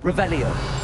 Revelio.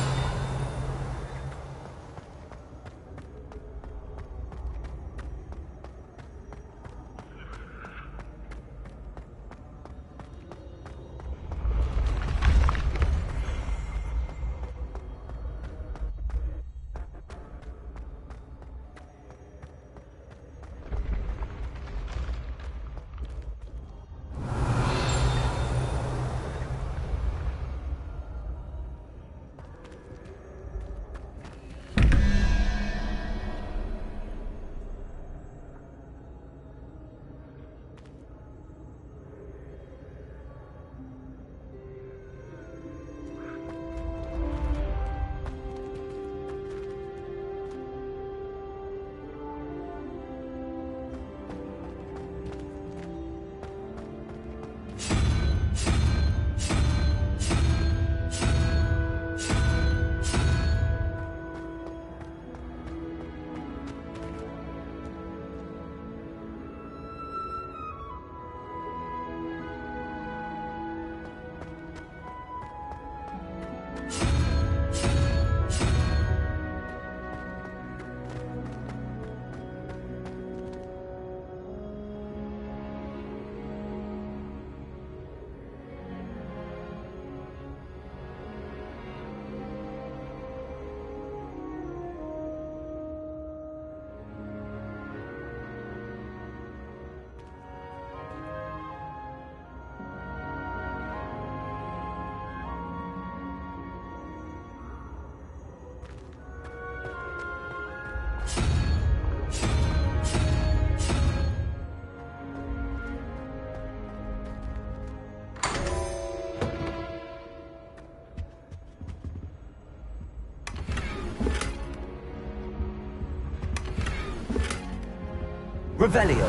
Revelio.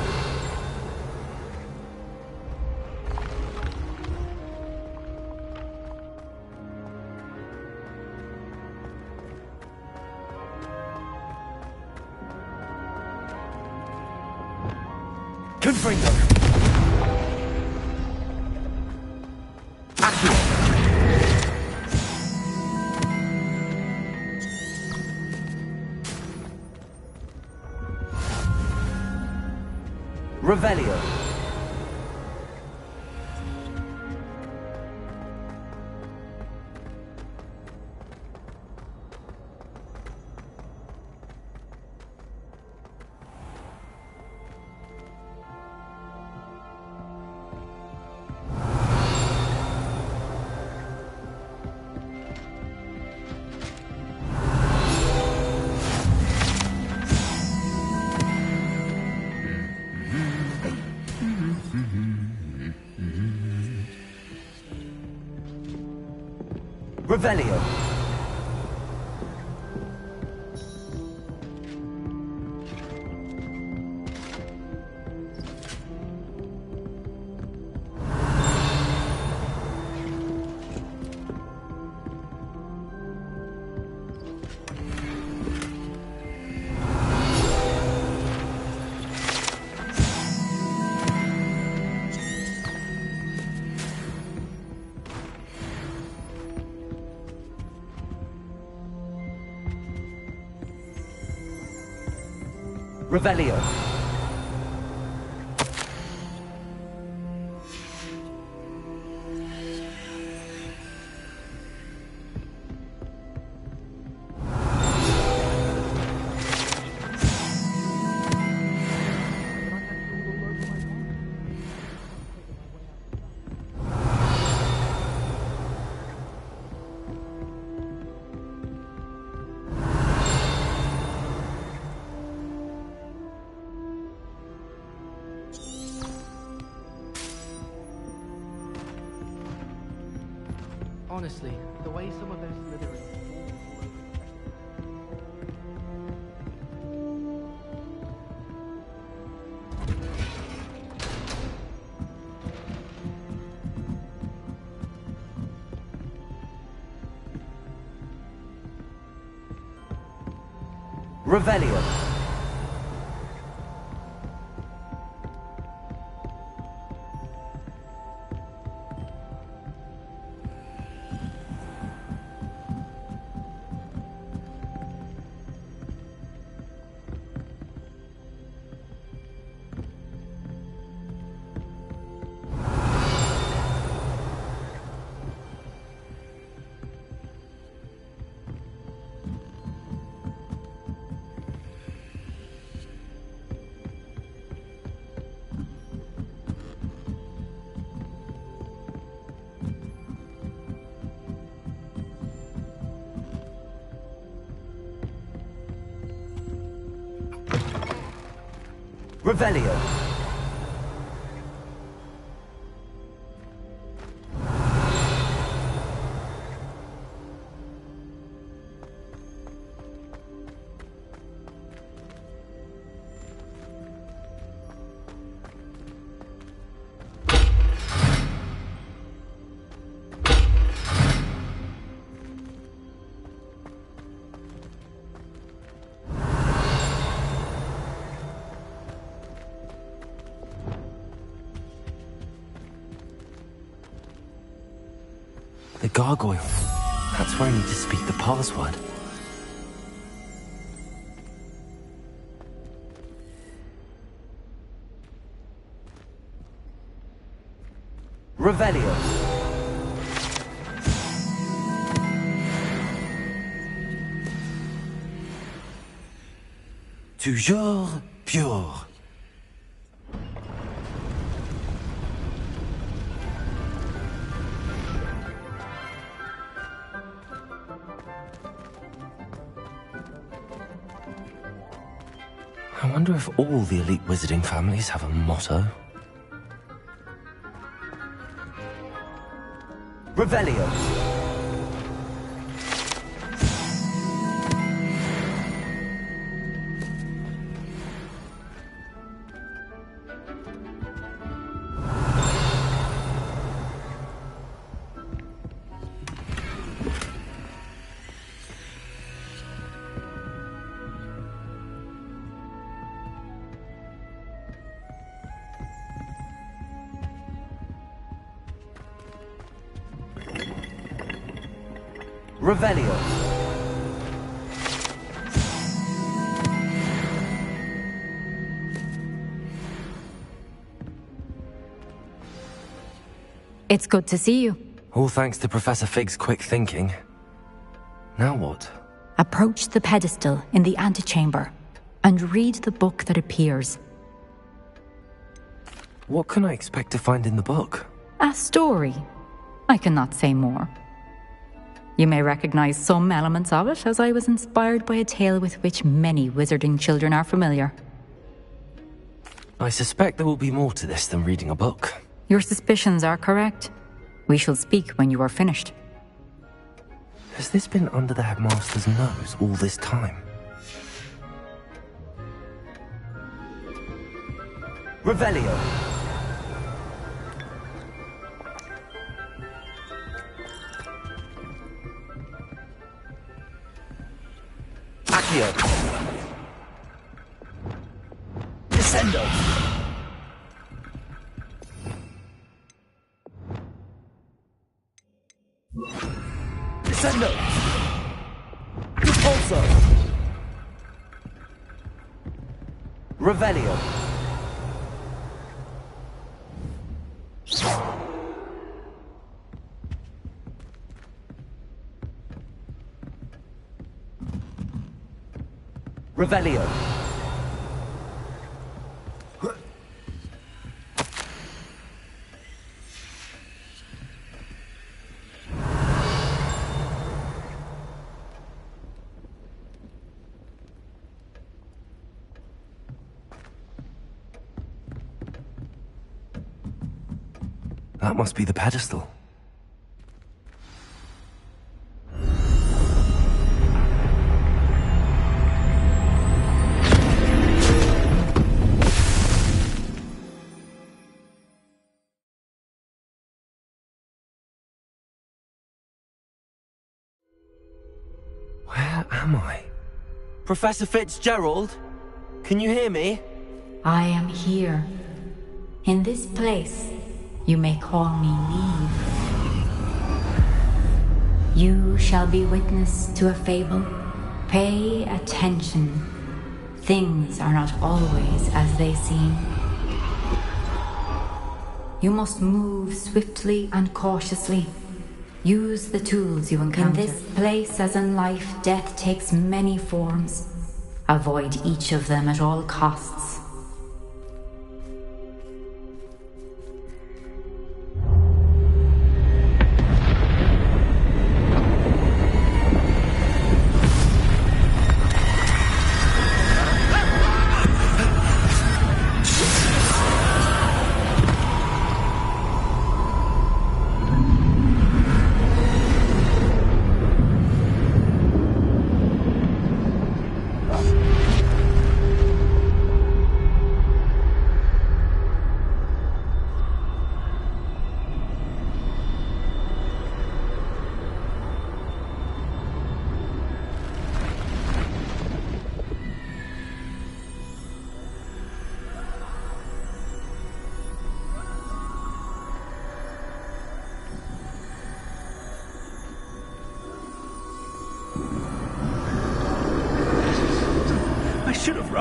Confringo. Accio. Revelio. Revelio. Revelio. Honestly, the way some of those Slytherin Revelio. Revelio. The gargoyle. That's where I need to speak the password. Revelio. Toujours pure. I wonder if all the elite wizarding families have a motto. Revelio. Revelio. It's good to see you. All thanks to Professor Fig's quick thinking. Now what? Approach the pedestal in the antechamber and read the book that appears. What can I expect to find in the book? A story. I cannot say more. You may recognize some elements of it, as I was inspired by a tale with which many wizarding children are familiar. I suspect there will be more to this than reading a book. Your suspicions are correct. We shall speak when you are finished. Has this been under the headmaster's nose all this time? Revelio. Accio. Descendo. Descendo. Repulso. Revelio. Revelio. That must be the pedestal. Where am I? Professor Fitzgerald? Can you hear me? I am here. In this place, you may call me Neve. You shall be witness to a fable. Pay attention. Things are not always as they seem. You must move swiftly and cautiously. Use the tools you encounter. In this place, as in life, death takes many forms. Avoid each of them at all costs.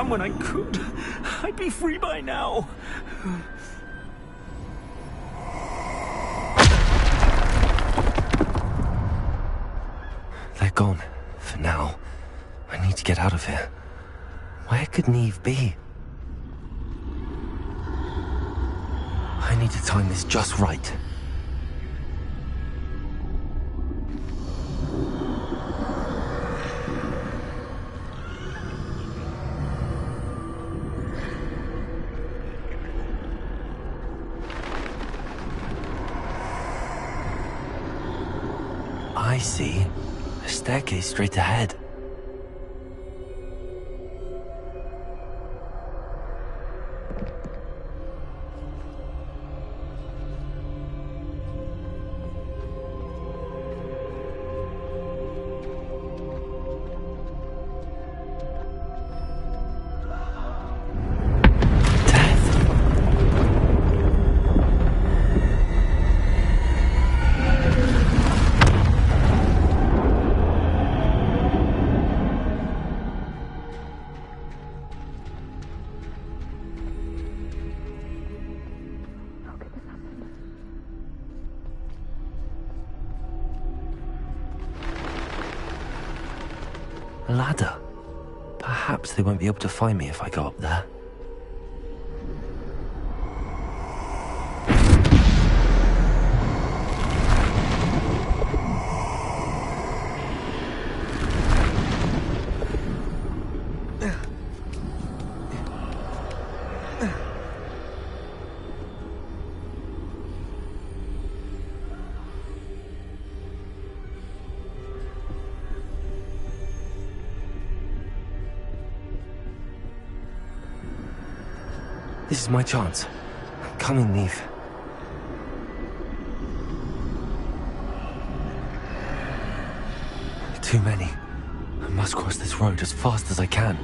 ran when I could. I'd be free by now. They're gone. For now. I need to get out of here. Where could Neve be? I need to time this just right. I see. A staircase straight ahead. A ladder. Perhaps they won't be able to find me if I go up there. This is my chance. I'm coming, Neve. Too many. I must cross this road as fast as I can.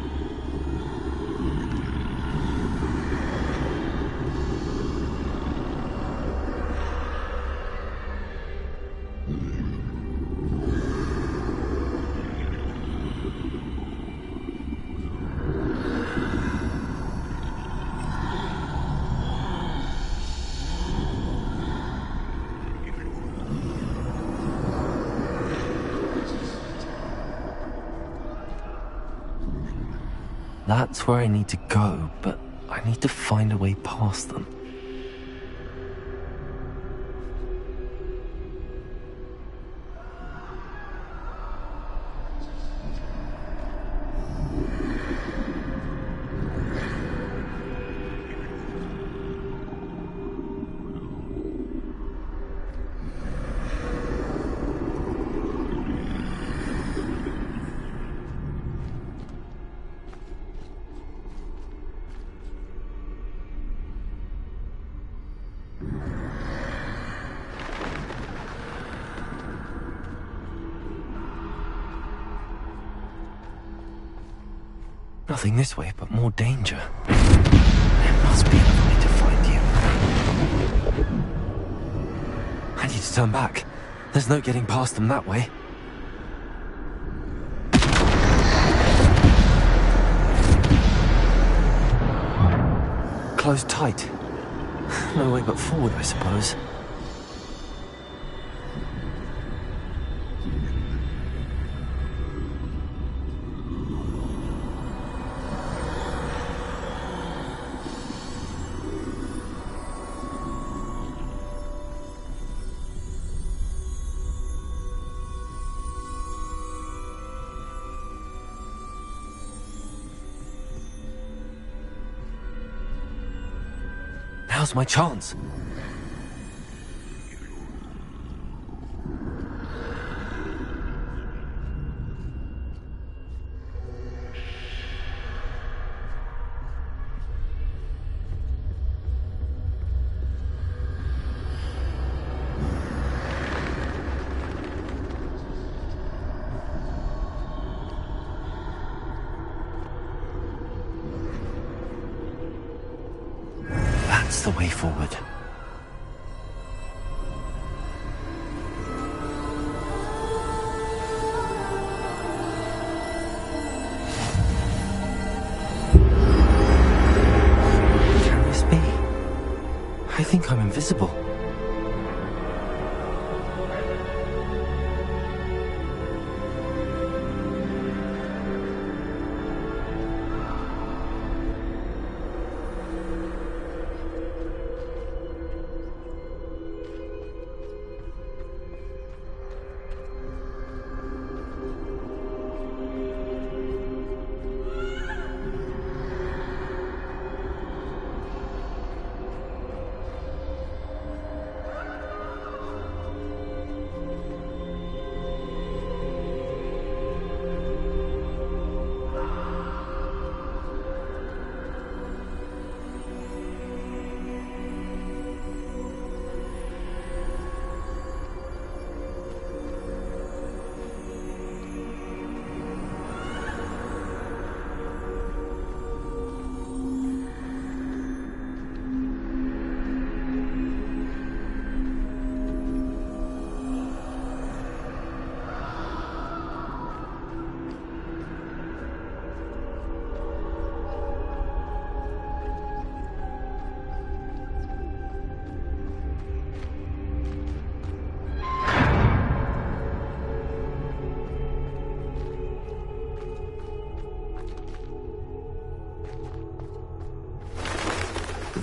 That's where I need to go, but I need to find a way past them. Nothing this way, but more danger. There must be another way to find you. I need to turn back. There's no getting past them that way. Closed tight. No way but forward, I suppose. Now's my chance. That's the way forward. I think I'm invisible.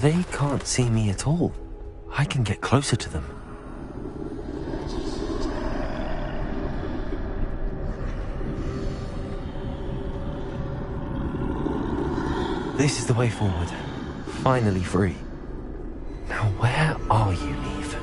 They can't see me at all. I can get closer to them. This is the way forward. Finally free. Now where are you, Eve?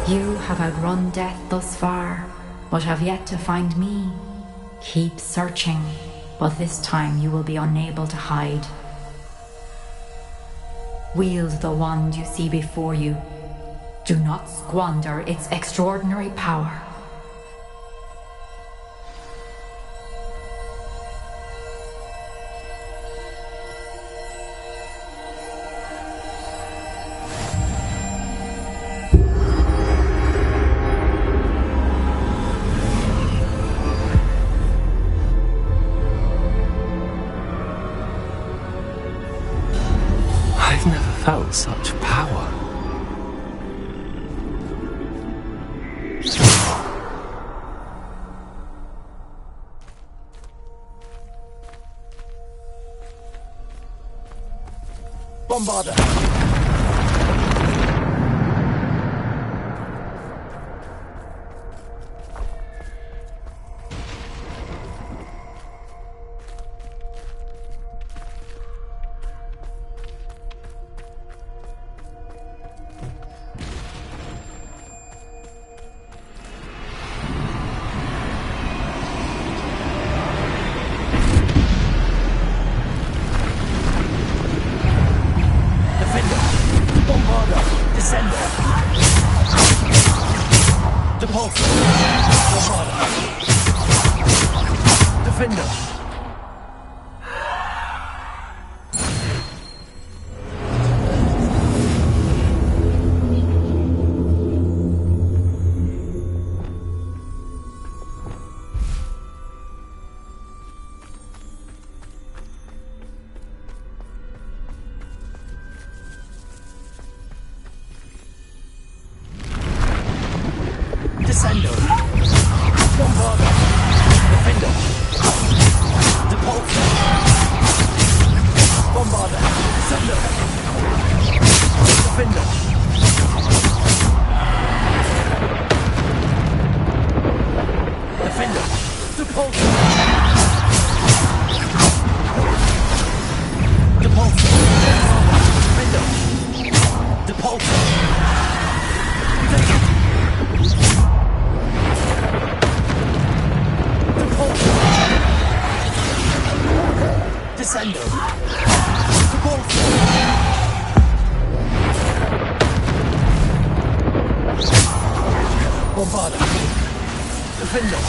You have outrun death thus far, but have yet to find me. Keep searching, but this time you will be unable to hide. Wield the wand you see before you. Do not squander its extraordinary power. I've never felt such power. Bombarder! Descendo. Bombarder. Defender. Depulsor. Bombarder. Descendo. Defender. Defender. Depulsor. Depulsor. Defender. Depulsor. Descendo. Bombarder. Defender.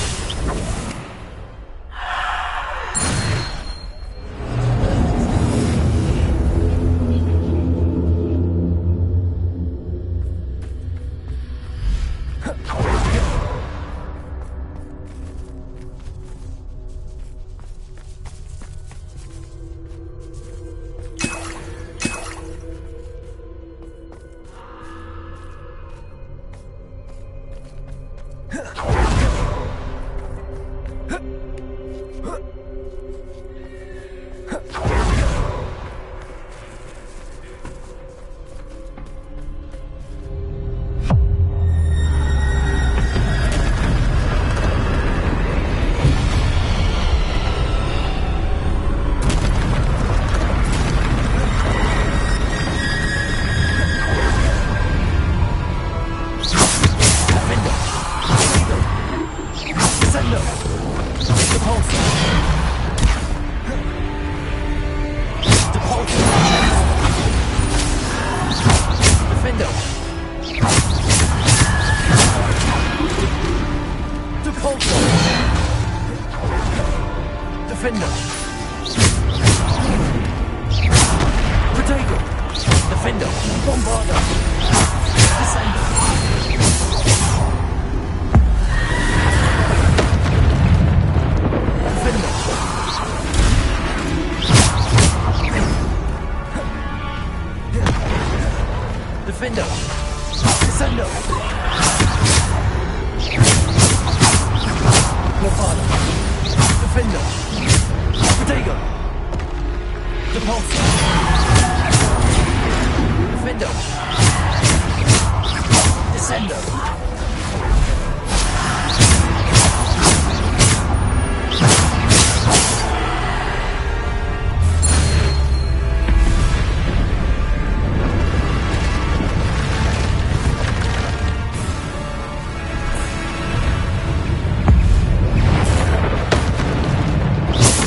Bombarder. Descender. Defender. Defender. Descender. Bombarder. Defender. Protego. Depulsor. Defender. Descender.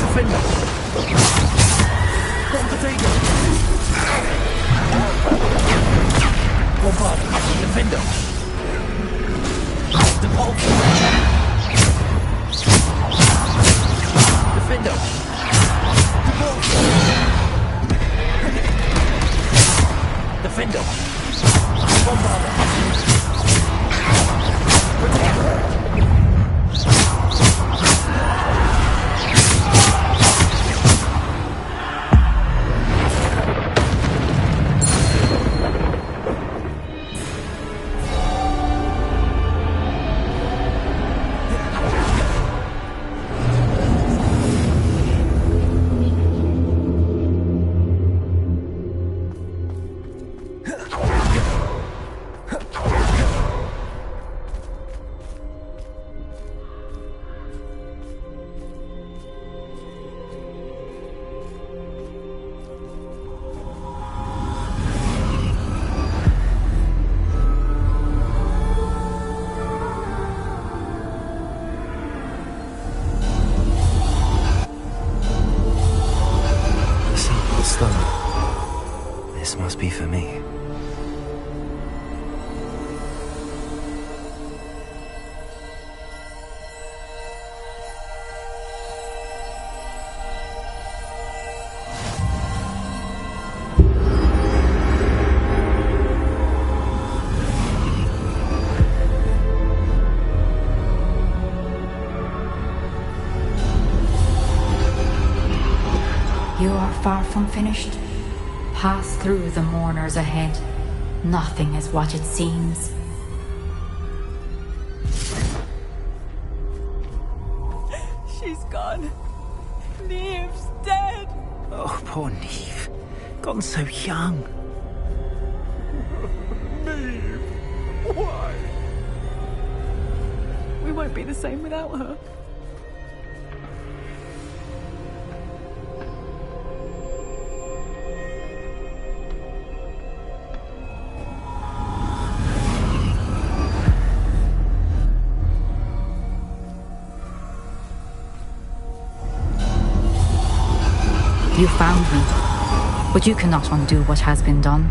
Defender. Protego. Bombarder. Defender. Depulsor. Defender. Depulsor. Defender. Bombarder. The simple stone. This must be for me. You are far from finished. Pass through the mourners ahead. Nothing is what it seems. She's gone. Neve's dead. Oh, poor Neve. Gone so young. Neve! Why? We won't be the same without her. You found me, but you cannot undo what has been done.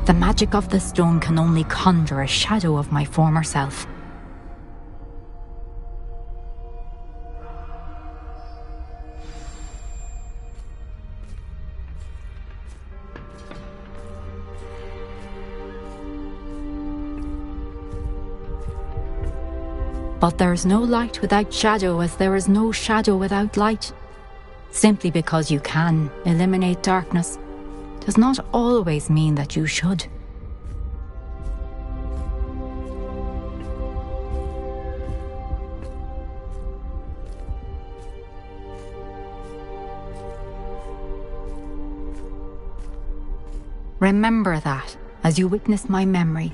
The magic of the stone can only conjure a shadow of my former self. But there is no light without shadow, as there is no shadow without light. Simply because you can eliminate darkness does not always mean that you should. Remember that as you witness my memory.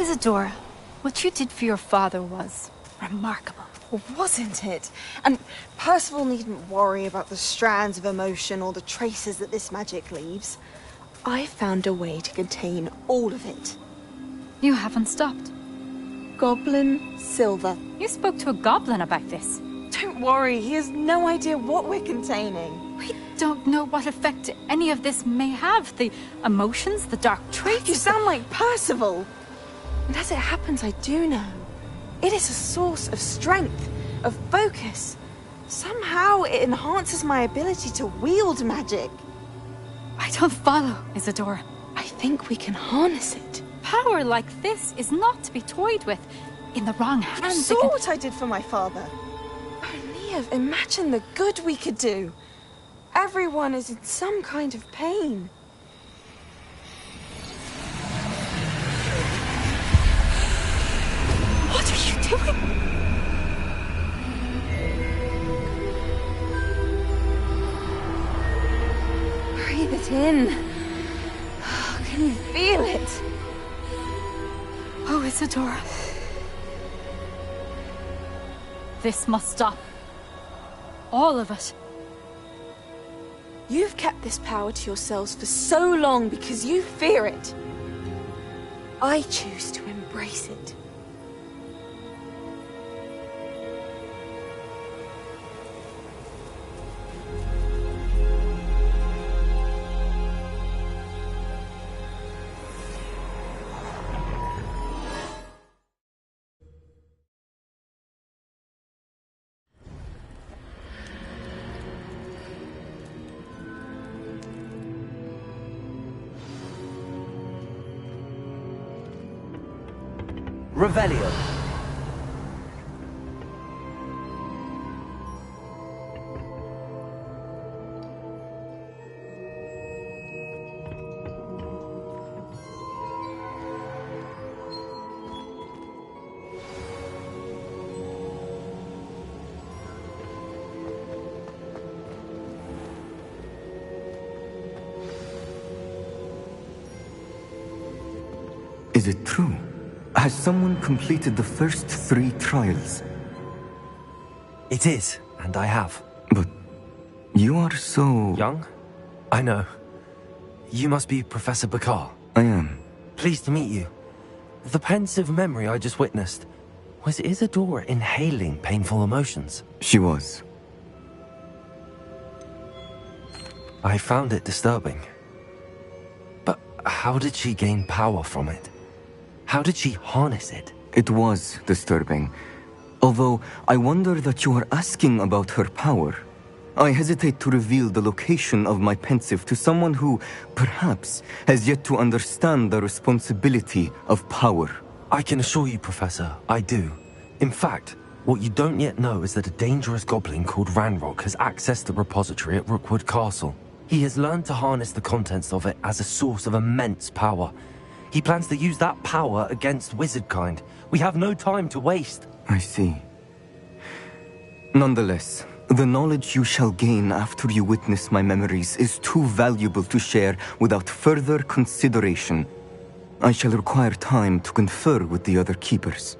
Isadora, what you did for your father was remarkable. Well, wasn't it? And Percival needn't worry about the strands of emotion or the traces that this magic leaves. I found a way to contain all of it. You haven't stopped. Goblin silver. You spoke to a goblin about this. Don't worry, he has no idea what we're containing. We don't know what effect any of this may have. The emotions, the dark traits. You sound like Percival. And as it happens, I do know. It is a source of strength, of focus. Somehow it enhances my ability to wield magic. I don't follow, Isadora. I think we can harness it. Power like this is not to be toyed with. In the wrong You hands, saw what I did for my father. Oh, Neve, imagine the good we could do. Everyone is in some kind of pain. What are you doing? Breathe it in. Can you feel it? Oh, Isadora. This must stop. All of it. You've kept this power to yourselves for so long because you fear it. I choose to embrace it. Revelio. Is it true? Has someone completed the first 3 trials? It is, and I have. But you are so... Young? I know. You must be Professor Bakar. I am. Pleased to meet you. The pensive memory I just witnessed, was Isadora inhaling painful emotions? She was. I found it disturbing. But how did she gain power from it? How did she harness it? It was disturbing. Although, I wonder that you are asking about her power. I hesitate to reveal the location of my pensive to someone who, perhaps, has yet to understand the responsibility of power. I can assure you, Professor, I do. In fact, what you don't yet know is that a dangerous goblin called Ranrock has accessed the repository at Rookwood Castle. He has learned to harness the contents of it as a source of immense power. He plans to use that power against wizardkind. We have no time to waste. I see. Nonetheless, the knowledge you shall gain after you witness my memories is too valuable to share without further consideration. I shall require time to confer with the other keepers.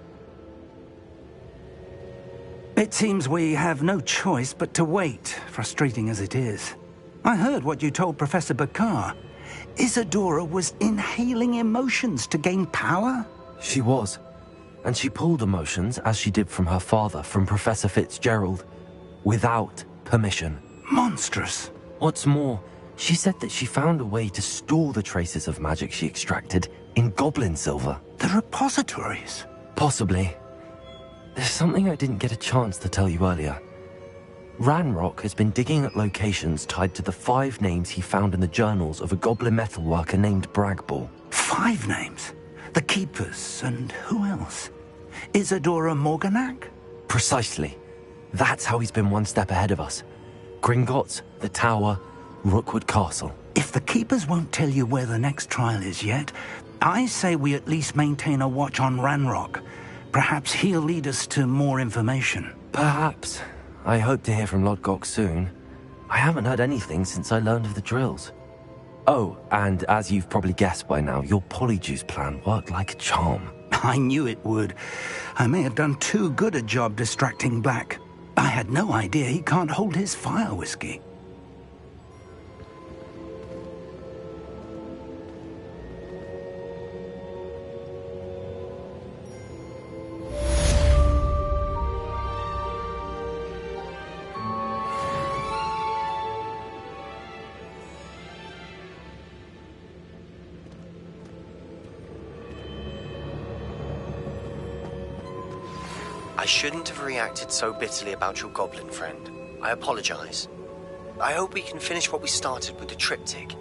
It seems we have no choice but to wait, frustrating as it is. I heard what you told Professor Bakar. Isadora was inhaling emotions to gain power? She was. And she pulled emotions, as she did from her father, from Professor Fitzgerald, without permission. Monstrous. What's more, she said that she found a way to store the traces of magic she extracted in goblin silver. The repositories? Possibly. There's something I didn't get a chance to tell you earlier. Ranrock has been digging at locations tied to the 5 names he found in the journals of a goblin metalworker named Bragball. 5 names? The Keepers, and who else? Isadora Morganac? Precisely. That's how he's been one step ahead of us. Gringotts, the Tower, Rookwood Castle. If the Keepers won't tell you where the next trial is yet, I say we at least maintain a watch on Ranrock. Perhaps he'll lead us to more information. Perhaps. I hope to hear from Lodgok soon. I haven't heard anything since I learned of the drills. Oh, and as you've probably guessed by now, your Polyjuice plan worked like a charm. I knew it would. I may have done too good a job distracting Black. I had no idea he can't hold his fire whiskey. I shouldn't have reacted so bitterly about your goblin friend. I apologize. I hope we can finish what we started with the triptych.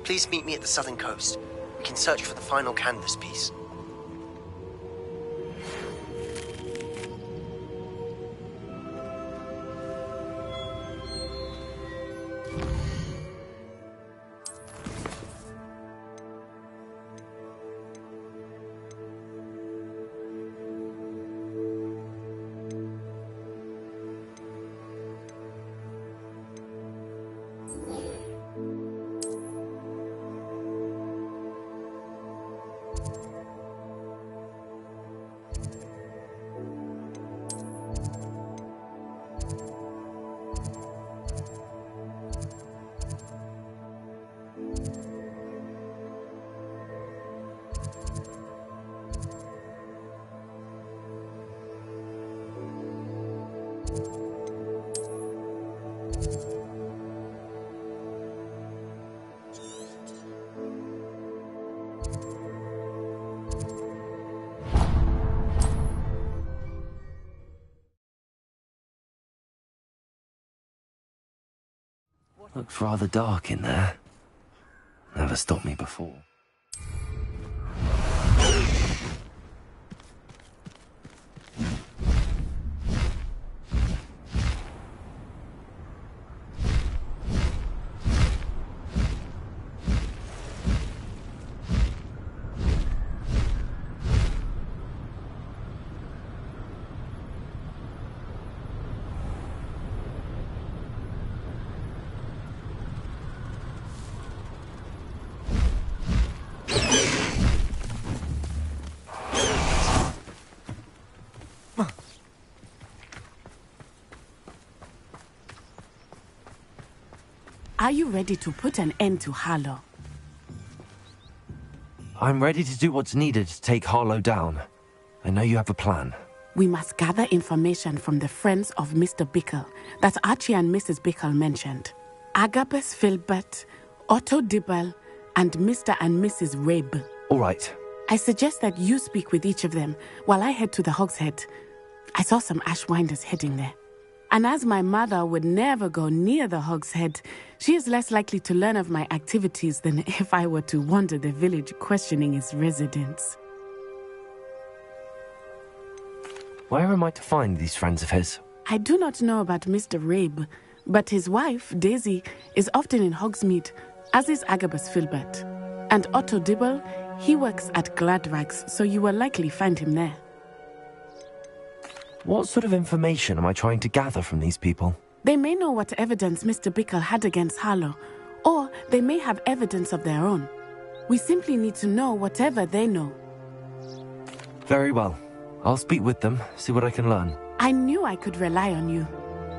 Please meet me at the southern coast. We can search for the final canvas piece. Looks rather dark in there. Never stopped me before. Are you ready to put an end to Harlow? I'm ready to do what's needed to take Harlow down. I know you have a plan. We must gather information from the friends of Mr. Bickle that Archie and Mrs. Bickle mentioned. Agabus Filbert, Otto Dibble, and Mr. and Mrs. Rabe. All right. I suggest that you speak with each of them while I head to the Hogshead. I saw some Ashwinders heading there. And as my mother would never go near the Hogshead, she is less likely to learn of my activities than if I were to wander the village questioning its residents. Where am I to find these friends of his? I do not know about Mr. Rabe, but his wife, Daisy, is often in Hogsmeade, as is Agabus Filbert. And Otto Dibble, he works at Gladrags, so you will likely find him there. What sort of information am I trying to gather from these people? They may know what evidence Mr. Bickle had against Harlow, or they may have evidence of their own. We simply need to know whatever they know. Very well. I'll speak with them, see what I can learn. I knew I could rely on you.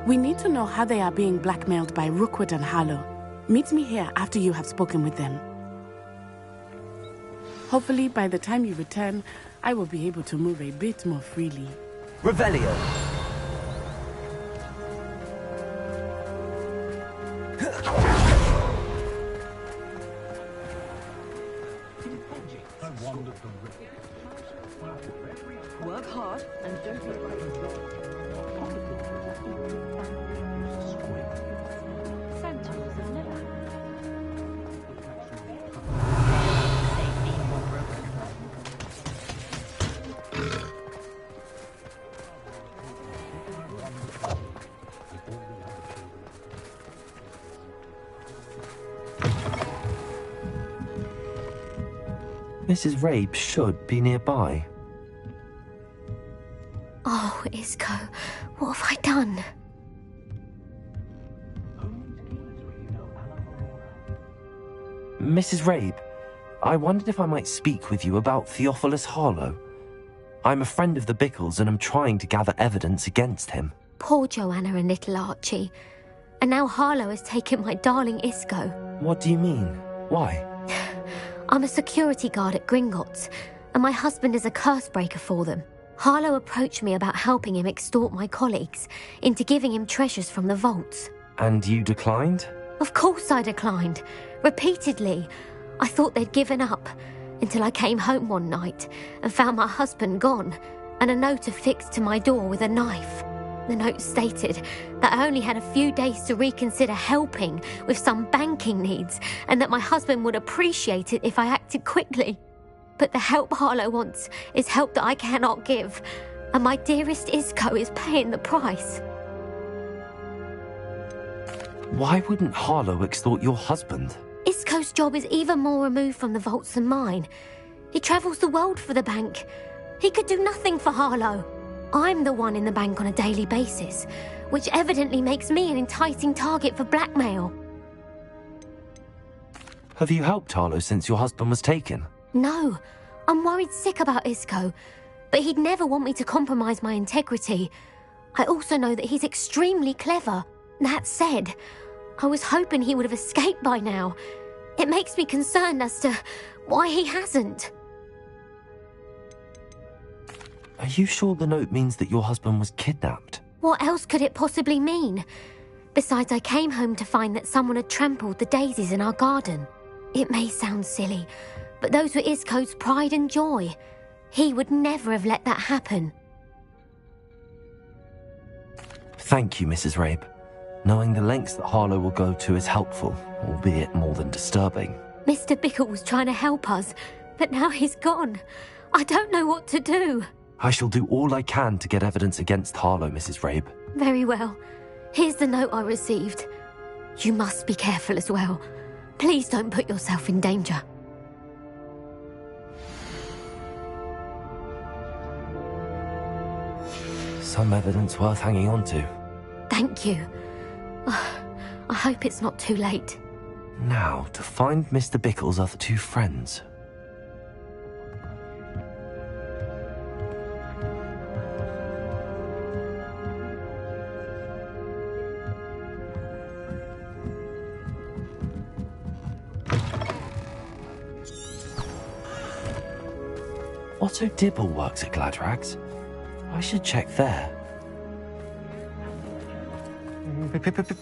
We need to know how they are being blackmailed by Rookwood and Harlow. Meet me here after you have spoken with them. Hopefully, by the time you return, I will be able to move a bit more freely. Revelio! Work hard and don't be afraid. Centaurs are never. Mrs. Rabe should be nearby. Oh, Isco, what have I done? Mrs. Rabe, I wondered if I might speak with you about Theophilus Harlow. I'm a friend of the Bickles and I'm trying to gather evidence against him. Poor Joanna and little Archie. And now Harlow has taken my darling Isco. What do you mean? Why? I'm a security guard at Gringotts, and my husband is a curse breaker for them. Harlow approached me about helping him extort my colleagues into giving him treasures from the vaults. And you declined? Of course I declined. Repeatedly. I thought they'd given up, until I came home one night and found my husband gone, and a note affixed to my door with a knife. The note stated that I only had a few days to reconsider helping with some banking needs, and that my husband would appreciate it if I acted quickly. But the help Harlow wants is help that I cannot give, and my dearest Isco is paying the price. Why wouldn't Harlow extort your husband? Isco's job is even more removed from the vaults than mine. He travels the world for the bank. He could do nothing for Harlow. I'm the one in the bank on a daily basis, which evidently makes me an enticing target for blackmail. Have you helped Harlow since your husband was taken? No, I'm worried sick about Isco, but he'd never want me to compromise my integrity. I also know that he's extremely clever. That said, I was hoping he would have escaped by now. It makes me concerned as to why he hasn't. Are you sure the note means that your husband was kidnapped? What else could it possibly mean? Besides, I came home to find that someone had trampled the daisies in our garden. It may sound silly, but those were Isco's pride and joy. He would never have let that happen. Thank you, Mrs. Rabe. Knowing the lengths that Harlow will go to is helpful, albeit more than disturbing. Mr. Bickle was trying to help us, but now he's gone. I don't know what to do. I shall do all I can to get evidence against Harlow, Mrs. Rabe. Very well. Here's the note I received. You must be careful as well. Please don't put yourself in danger. Some evidence worth hanging on to. Thank you. I hope it's not too late. Now, to find Mr. Bickle's other two friends. Otto Dibble works at Gladrags. I should check there.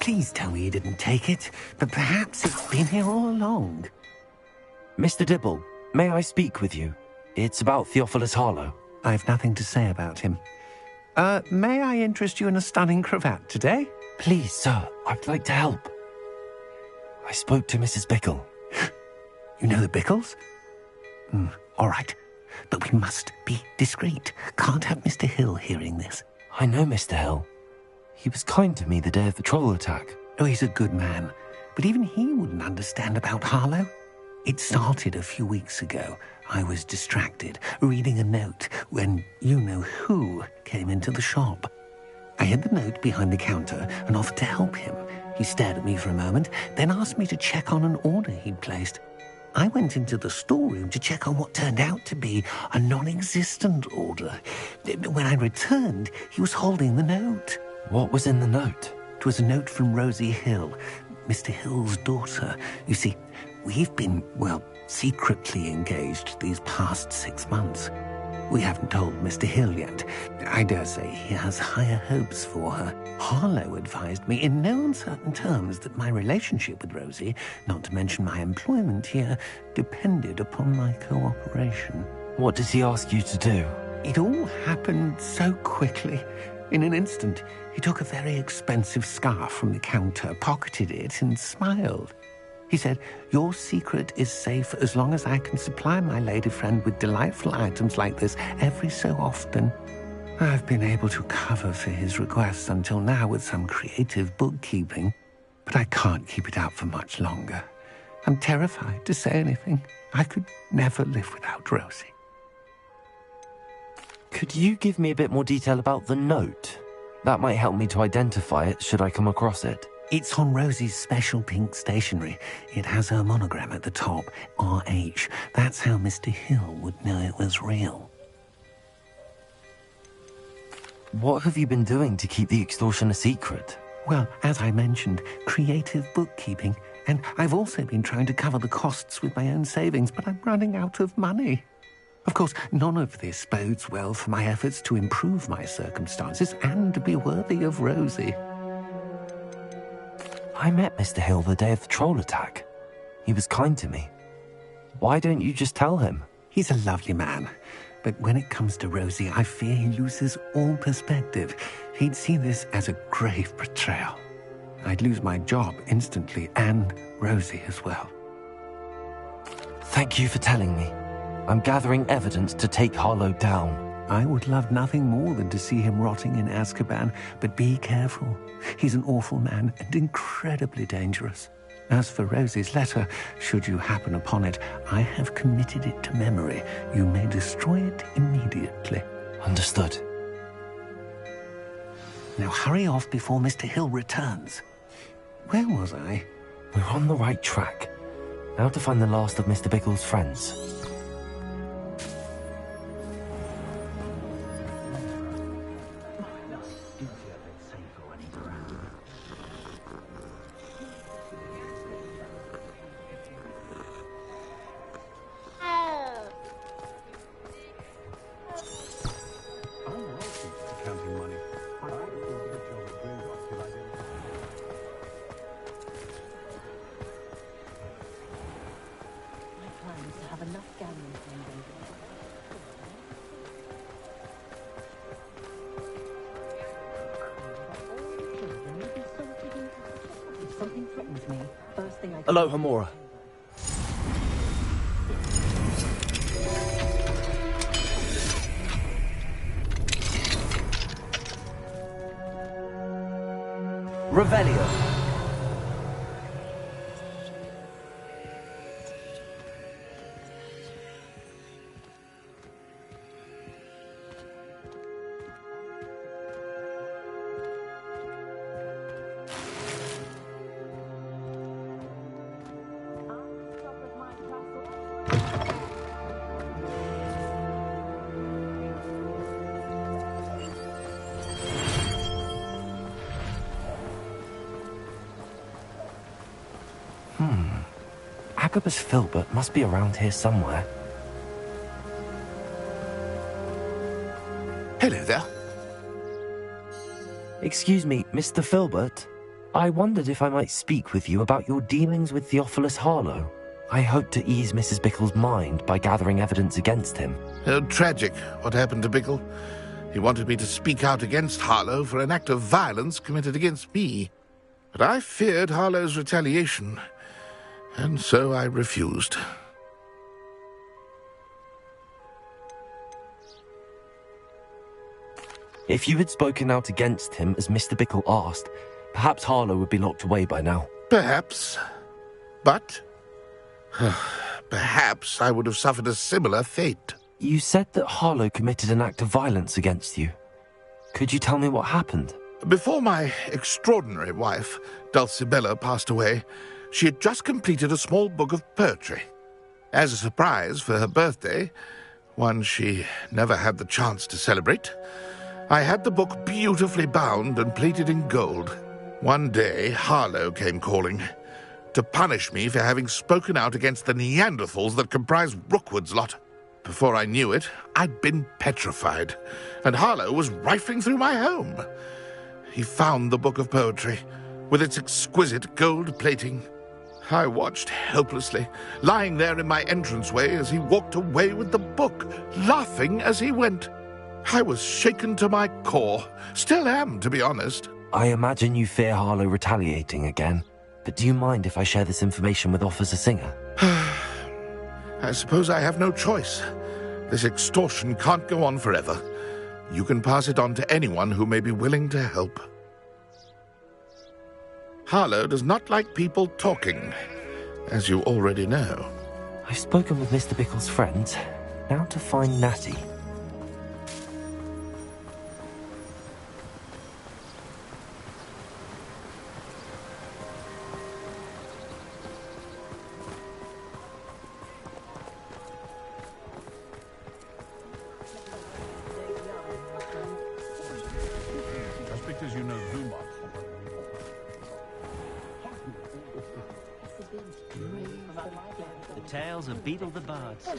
Please tell me you didn't take it, but perhaps it's been here all along. Mr. Dibble, may I speak with you? It's about Theophilus Harlow. I've nothing to say about him. May I interest you in a stunning cravat today? Please, sir, I'd like to help. I spoke to Mrs. Bickle. You know the Bickles? All right. But we must be discreet. Can't have Mr. Hill hearing this. I know Mr. Hill. He was kind to me the day of the troll attack. Oh, he's a good man. But even he wouldn't understand about Harlow. It started a few weeks ago. I was distracted, reading a note, when you-know-who came into the shop. I hid the note behind the counter and offered to help him. He stared at me for a moment, then asked me to check on an order he'd placed. I went into the storeroom to check on what turned out to be a non-existent order. When I returned, he was holding the note. What was in the note? It was a note from Rosie Hill, Mr. Hill's daughter. You see, we've been, secretly engaged these past 6 months. We haven't told Mr. Hill yet. I dare say he has higher hopes for her. Harlow advised me in no uncertain terms that my relationship with Rosie, not to mention my employment here, depended upon my cooperation. What did he ask you to do? It all happened so quickly. In an instant, he took a very expensive scarf from the counter, pocketed it, and smiled. He said, "Your secret is safe as long as I can supply my lady friend with delightful items like this every so often." I've been able to cover for his requests until now with some creative bookkeeping, but I can't keep it up for much longer. I'm terrified to say anything. I could never live without Rosie. Could you give me a bit more detail about the note? That might help me to identify it should I come across it. It's on Rosie's special pink stationery. It has her monogram at the top, RH. That's how Mr. Hill would know it was real. What have you been doing to keep the extortion a secret? Well, as I mentioned, creative bookkeeping. And I've also been trying to cover the costs with my own savings, but I'm running out of money. Of course, none of this bodes well for my efforts to improve my circumstances and to be worthy of Rosie. I met Mr. Hill the day of the troll attack. He was kind to me. Why don't you just tell him? He's a lovely man. But when it comes to Rosie, I fear he loses all perspective. He'd see this as a grave betrayal. I'd lose my job instantly, and Rosie as well. Thank you for telling me. I'm gathering evidence to take Harlow down. I would love nothing more than to see him rotting in Azkaban, but be careful. He's an awful man and incredibly dangerous. As for Rosie's letter, should you happen upon it, I have committed it to memory. You may destroy it immediately. Understood. Now hurry off before Mr. Hill returns. Where was I? We're on the right track. Now to find the last of Mr. Bickle's friends. Hello, Hamura. Revelio. Agabus Filbert must be around here somewhere. Hello there. Excuse me, Mr. Filbert. I wondered if I might speak with you about your dealings with Theophilus Harlow. I hope to ease Mrs. Bickle's mind by gathering evidence against him. Oh, tragic what happened to Bickle. He wanted me to speak out against Harlow for an act of violence committed against me. But I feared Harlow's retaliation, and so I refused. If you had spoken out against him as Mr. Bickle asked, perhaps Harlow would be locked away by now. Perhaps. But perhaps I would have suffered a similar fate. You said that Harlow committed an act of violence against you. Could you tell me what happened? Before my extraordinary wife, Dulcibella, passed away, she had just completed a small book of poetry. As a surprise for her birthday, one she never had the chance to celebrate, I had the book beautifully bound and plated in gold. One day, Harlow came calling to punish me for having spoken out against the Neanderthals that comprise Rookwood's lot. Before I knew it, I'd been petrified, and Harlow was rifling through my home. He found the book of poetry, with its exquisite gold plating. I watched helplessly, lying there in my entranceway as he walked away with the book, laughing as he went. I was shaken to my core. Still am, to be honest. I imagine you fear Harlow retaliating again, but do you mind if I share this information with Officer Singer? I suppose I have no choice. This extortion can't go on forever. You can pass it on to anyone who may be willing to help. Harlow does not like people talking, as you already know. I've spoken with Mr. Bickle's friends. Now to find Natty. The tales of Beetle the Bard. If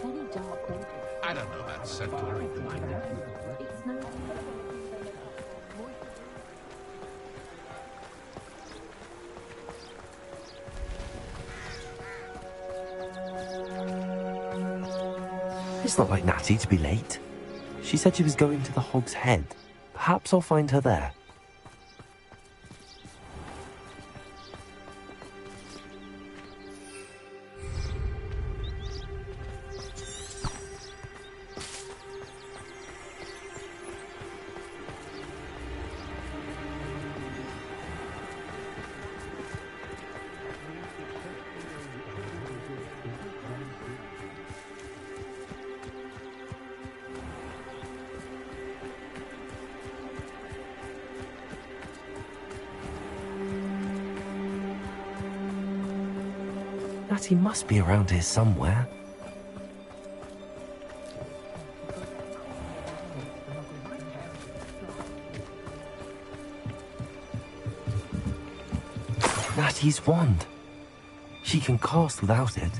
any dark order. I don't know about Centaur. It's no. It's not like Natty to be late. She said she was going to the Hog's Head. Perhaps I'll find her there. Natty must be around here somewhere. Natty's wand. She can cast without it.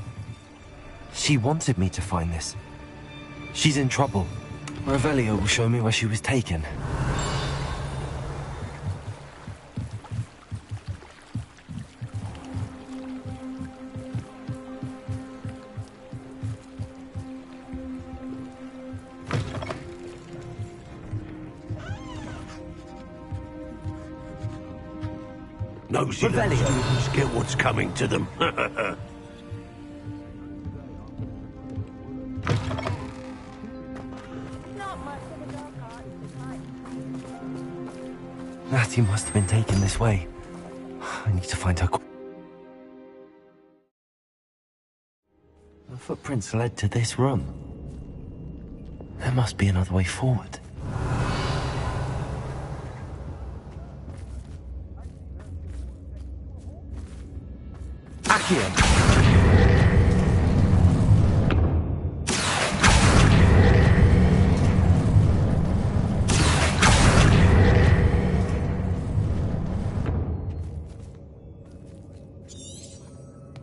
She wanted me to find this. She's in trouble. Revelio will show me where she was taken. Nosy little students get what's coming to them. Natty must have been taken this way. I need to find her. The footprints led to this room. There must be another way forward. Accio!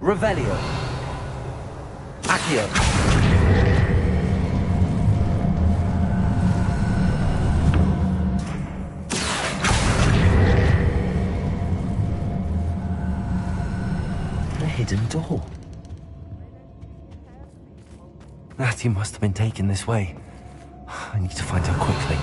Revelio. Accio. A hidden door. Natty must have been taken this way. I need to find her quickly.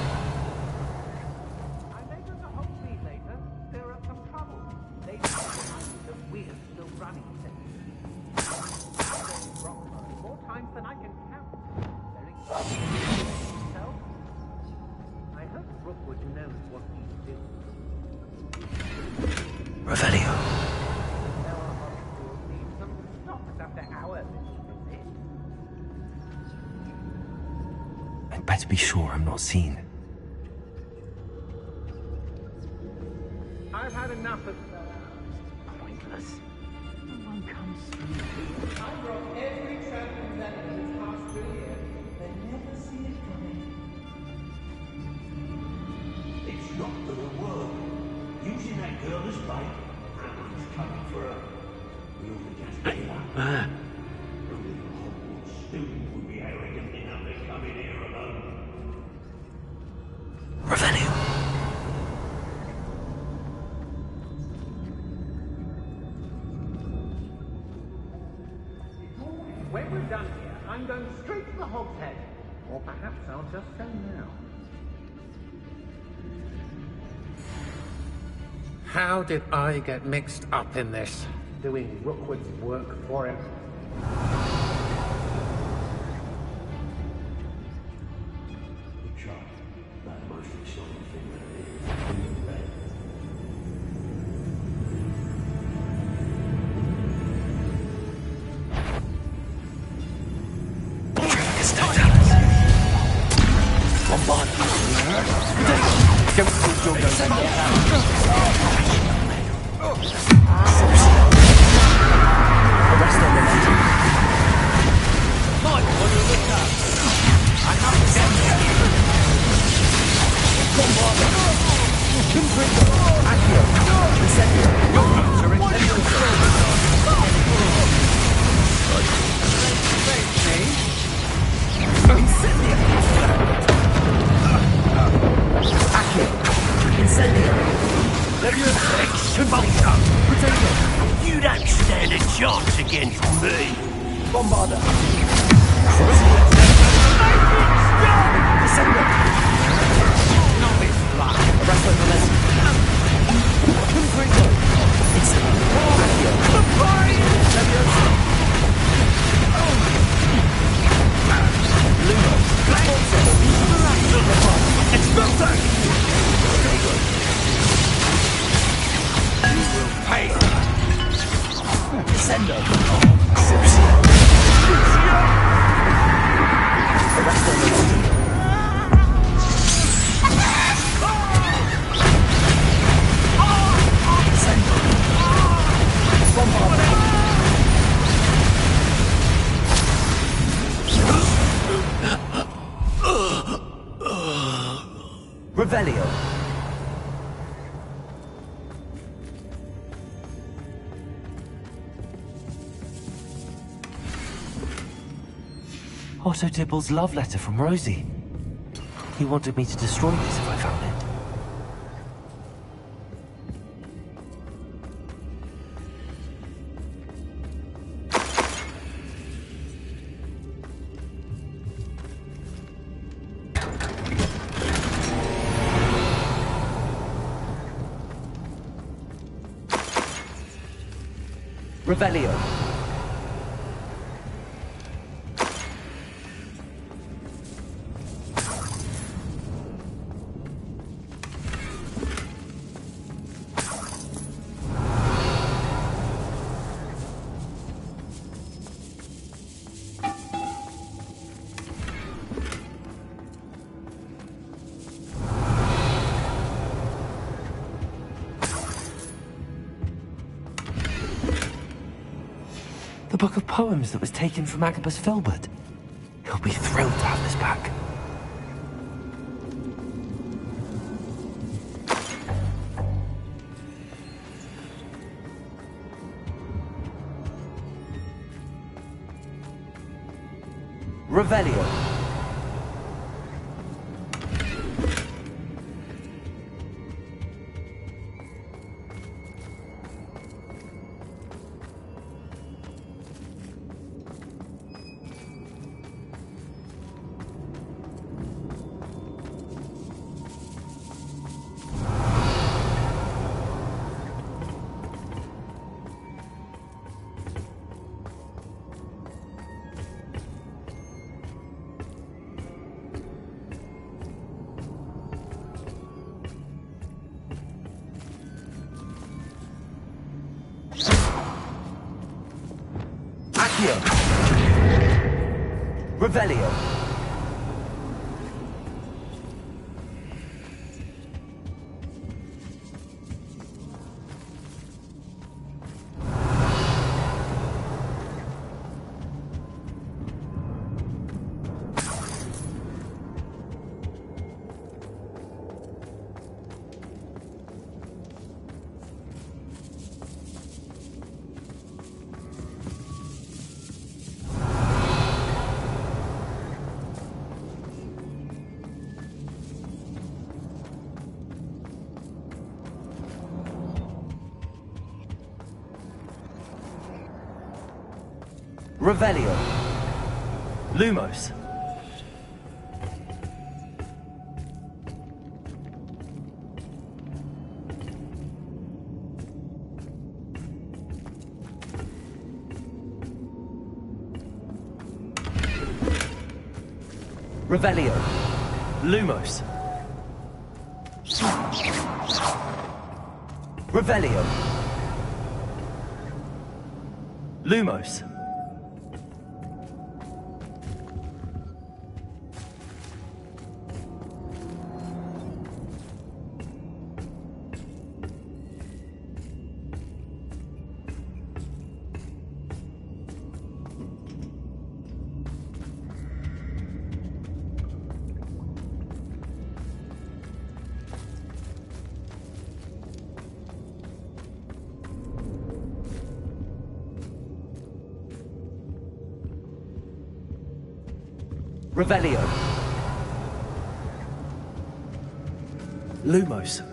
Revelio. I'd better be sure I'm not seen. I've had enough of pointless. No one comes through. I brought every traveling that has passed through here. They never see it coming. It's not gonna work. Using that girl as bait, Hamlin's coming for her. We ought to just get up. Only a Hogwarts student would be arrogant enough to come in here alone. Revelio. When we're done here, I'm going straight to the Hog's Head. Or perhaps I'll just say now. How did I get mixed up in this? Doing Rookwood's work for him? Good try. But the most exciting thing that it is Accio. Incendio. against me. Bombarder. Descender. Not this luck. Arresto Momentum. Confringo. Incident. Accio. Leviosa. Lumos. Forza. Expulsor. You will pay. Descendo. Arresto Momentum. Revelio. Otto Dibble's love letter from Rosie. He wanted me to destroy this if I found it. Revelio. The book of poems that was taken from Agabus Filbert. He'll be thrilled to have this back. Revelio. Accio. Revelio. Revelio. Lumos. Revelio. Lumos. Revelio. Lumos. Revelio. Lumos.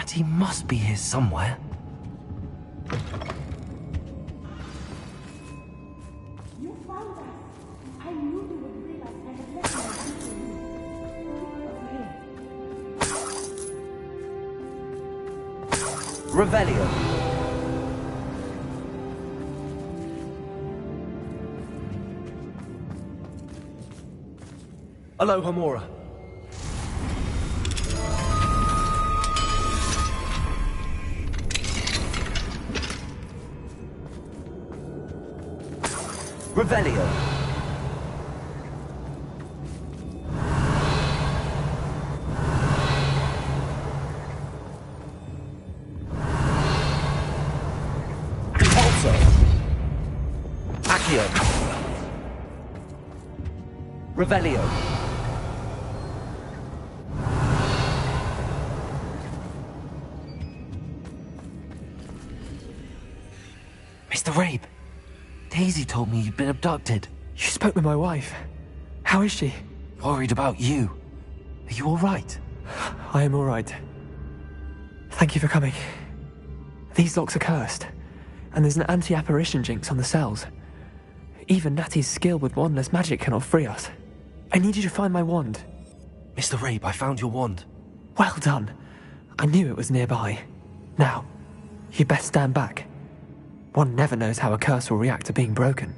Natty must be here somewhere. You found us. I knew you would bring us. I had left my answer. Revelio. Aloha, Mora. Revelio. Repulso. Accio. Revelio. Mr. Rabe, Daisy told me you'd been abducted. You spoke with my wife. How is she? Worried about you. Are you all right? I am all right. Thank you for coming. These locks are cursed, and there's an anti-apparition jinx on the cells. Even Natty's skill with wandless magic cannot free us. I need you to find my wand. Mr. Rabe, I found your wand. Well done. I knew it was nearby. Now, you best stand back. One never knows how a curse will react to being broken.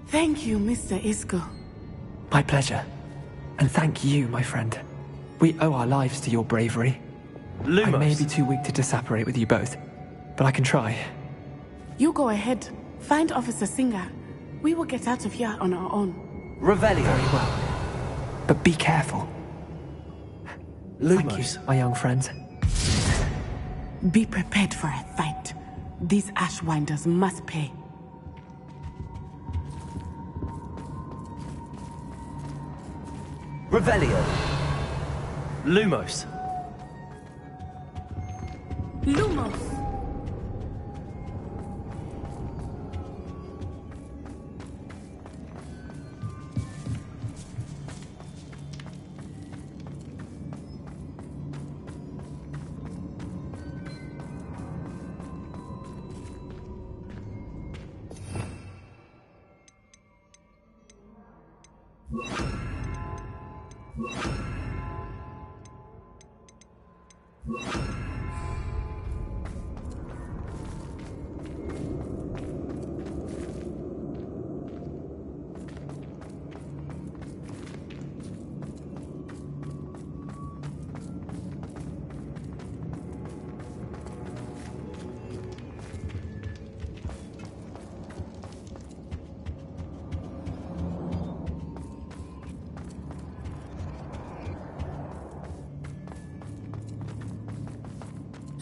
Thank you, Mr. Isco. My pleasure. And thank you, my friend. We owe our lives to your bravery. Lumos. I may be too weak to disapparate with you both, but I can try. You go ahead. Find Officer Singer. We will get out of here on our own. Revelio. Very well. But be careful. Thank you, my young friends. Be prepared for a fight. These Ashwinders must pay. Revelio. Lumos. Lumos!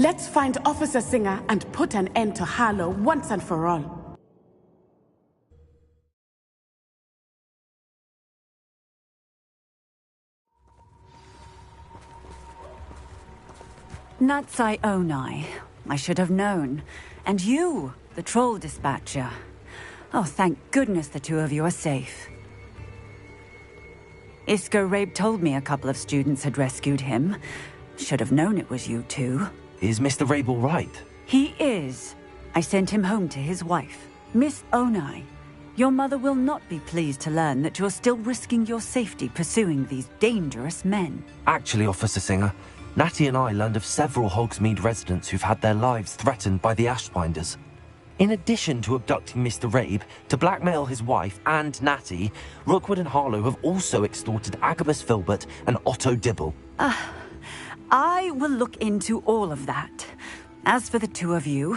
Let's find Officer Singer and put an end to Harlow once and for all. Natsai Onai. I should have known. And you, the troll dispatcher. Oh, thank goodness the two of you are safe. Isco Rabe told me a couple of students had rescued him. Should have known it was you two. Is Mr. Rabe all right? He is. I sent him home to his wife. Miss Onai, your mother will not be pleased to learn that you're still risking your safety pursuing these dangerous men. Actually, Officer Singer, Natty and I learned of several Hogsmeade residents who've had their lives threatened by the Ashbinders. In addition to abducting Mr. Rabe to blackmail his wife and Natty, Rookwood and Harlow have also extorted Agabus Filbert and Otto Dibble. I will look into all of that. As for the two of you,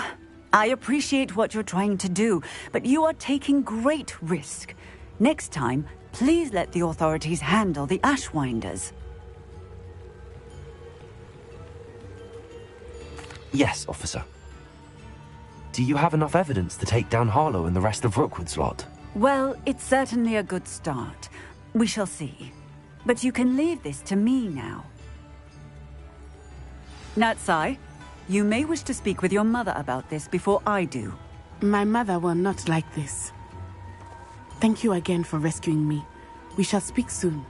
I appreciate what you're trying to do, but you are taking great risk. Next time, please let the authorities handle the Ashwinders. Yes, officer. Do you have enough evidence to take down Harlow and the rest of Rookwood's lot? Well, it's certainly a good start. We shall see. But you can leave this to me now. Natsai, you may wish to speak with your mother about this before I do. My mother will not like this. Thank you again for rescuing me. We shall speak soon.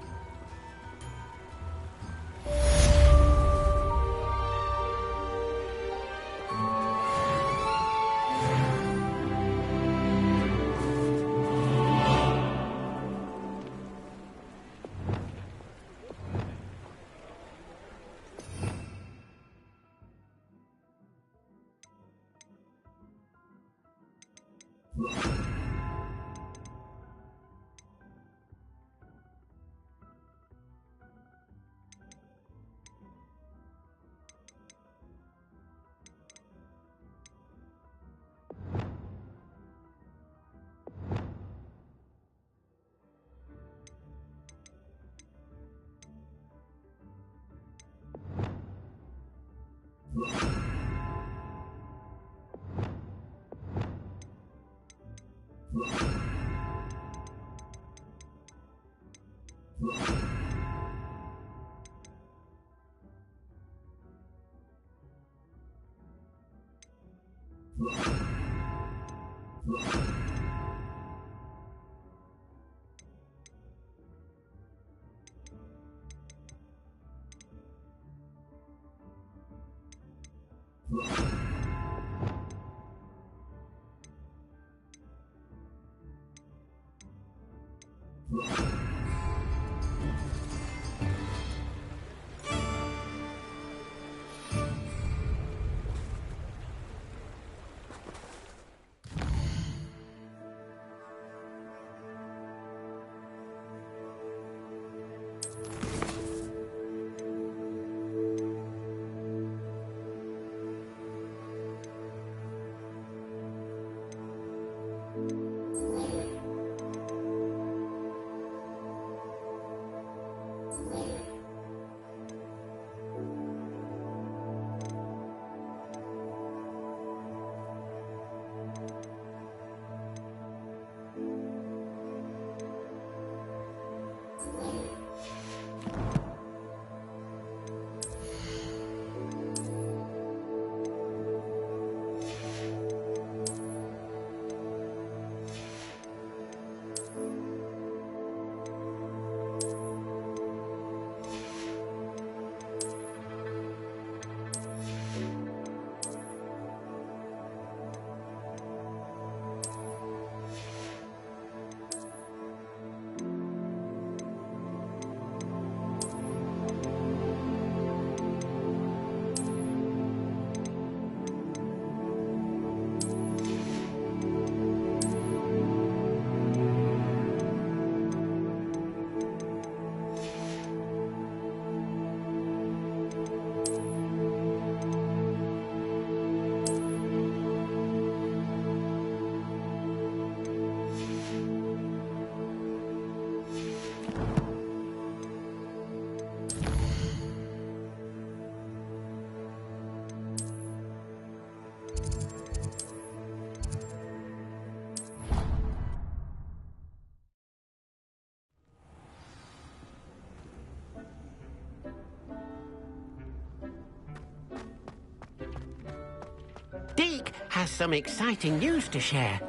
Deke has some exciting news to share.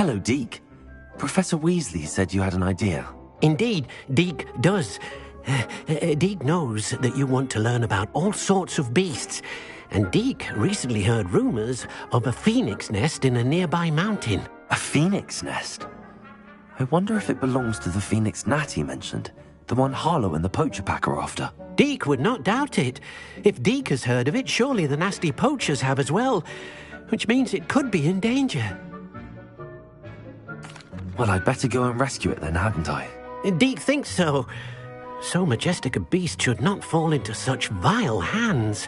Hello, Deke. Professor Weasley said you had an idea. Indeed, Deke does. Deke knows that you want to learn about all sorts of beasts, and Deke recently heard rumors of a phoenix nest in a nearby mountain. A phoenix nest? I wonder if it belongs to the phoenix gnat he mentioned, the one Harlow and the poacher pack are after. Deke would not doubt it. If Deke has heard of it, surely the nasty poachers have as well, which means it could be in danger. Well, I'd better go and rescue it then, hadn't I? Deke thinks so. So majestic a beast should not fall into such vile hands.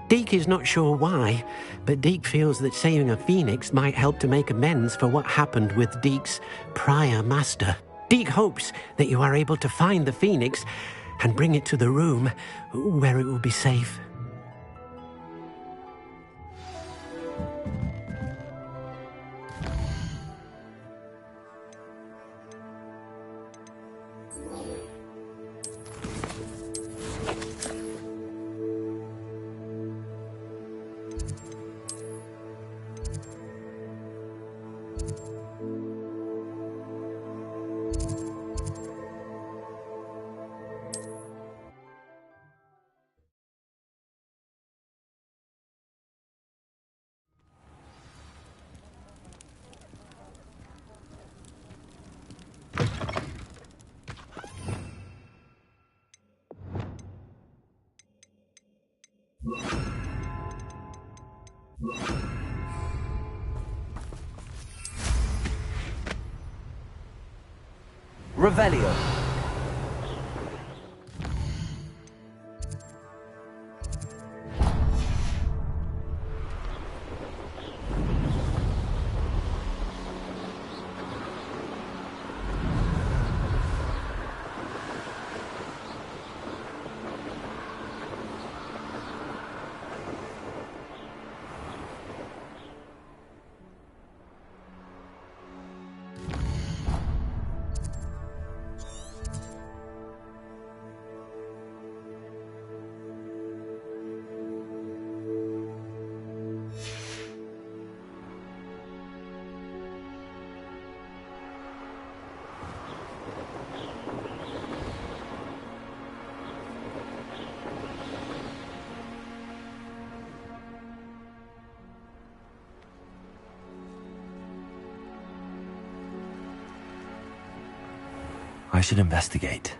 Deke is not sure why, but Deke feels that saving a phoenix might help to make amends for what happened with Deke's prior master. Deke hopes that you are able to find the phoenix and bring it to the room where it will be safe. Revelio. I should investigate.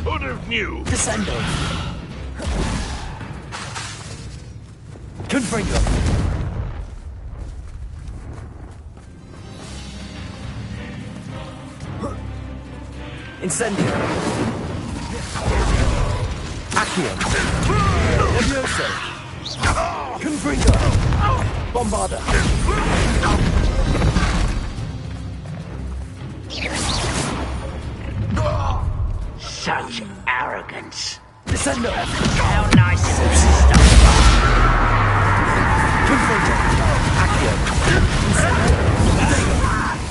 Could have knew. Descendo. Confringo. Incendio. Accio. Levioso. Confringo. Bombarder. Such arrogance. Descendo. How nice is this stuff? Confringo. Accio. Incendio.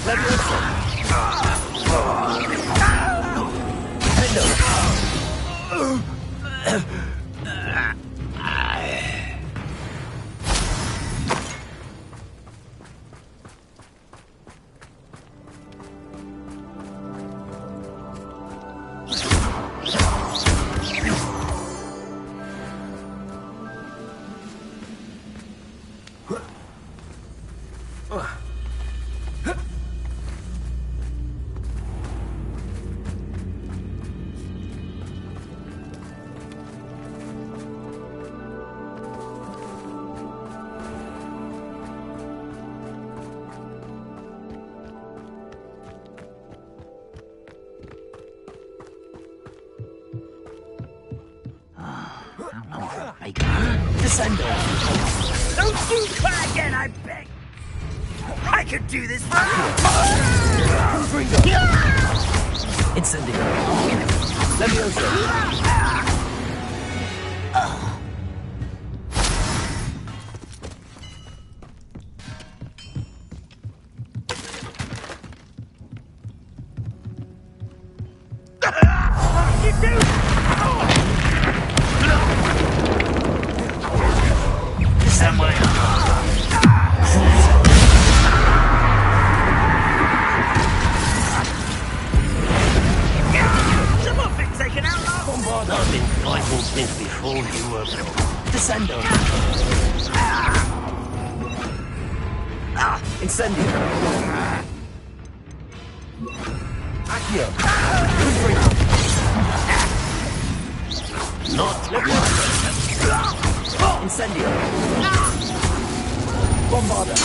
Levioso. Hendo. Descendo. Don't you try again, I beg! I could do this for Confringo. Incendio. Levioso. I've been fighting since before you were born. Descendo. Incendio. Accio. Confringo. Not Incendio. Bombarder.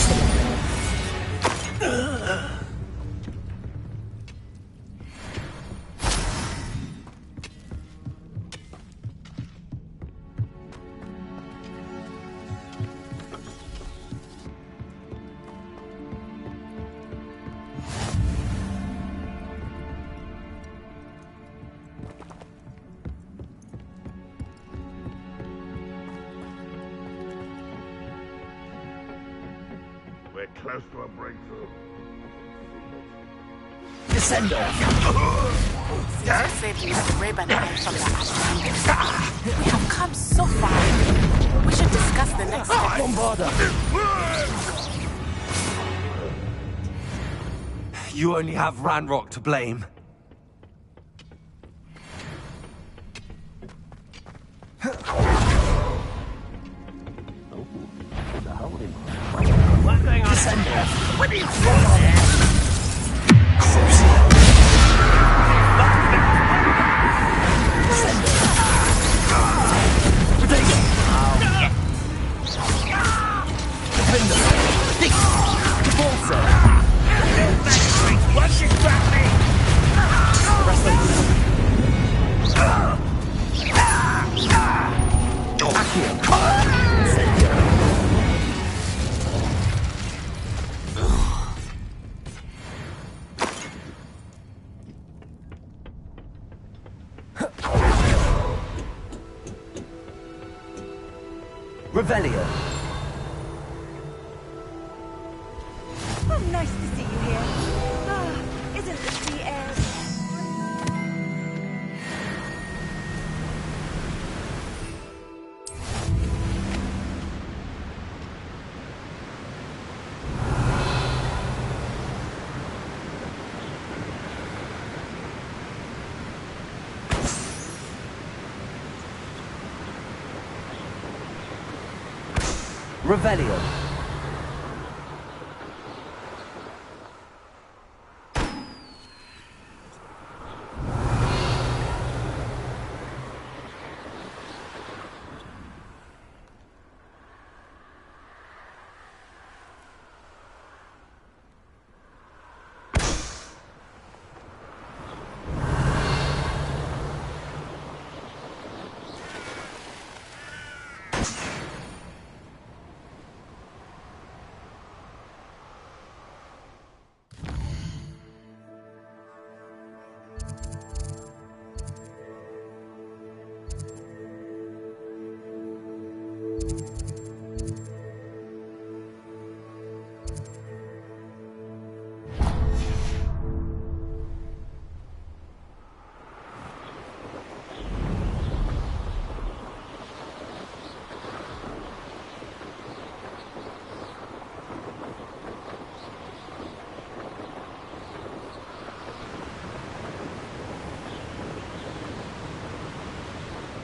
We're close to a breakthrough. Descendo. Just saved Mr. Rayburn and I from the Ashwinders. We have come so far. We should discuss the next step. Bombarder. You only have Ranrock to blame. What's going on? Descendo. What is there? Revelio. Oh, nice to see you here. Ah, isn't the sea air? Revelio.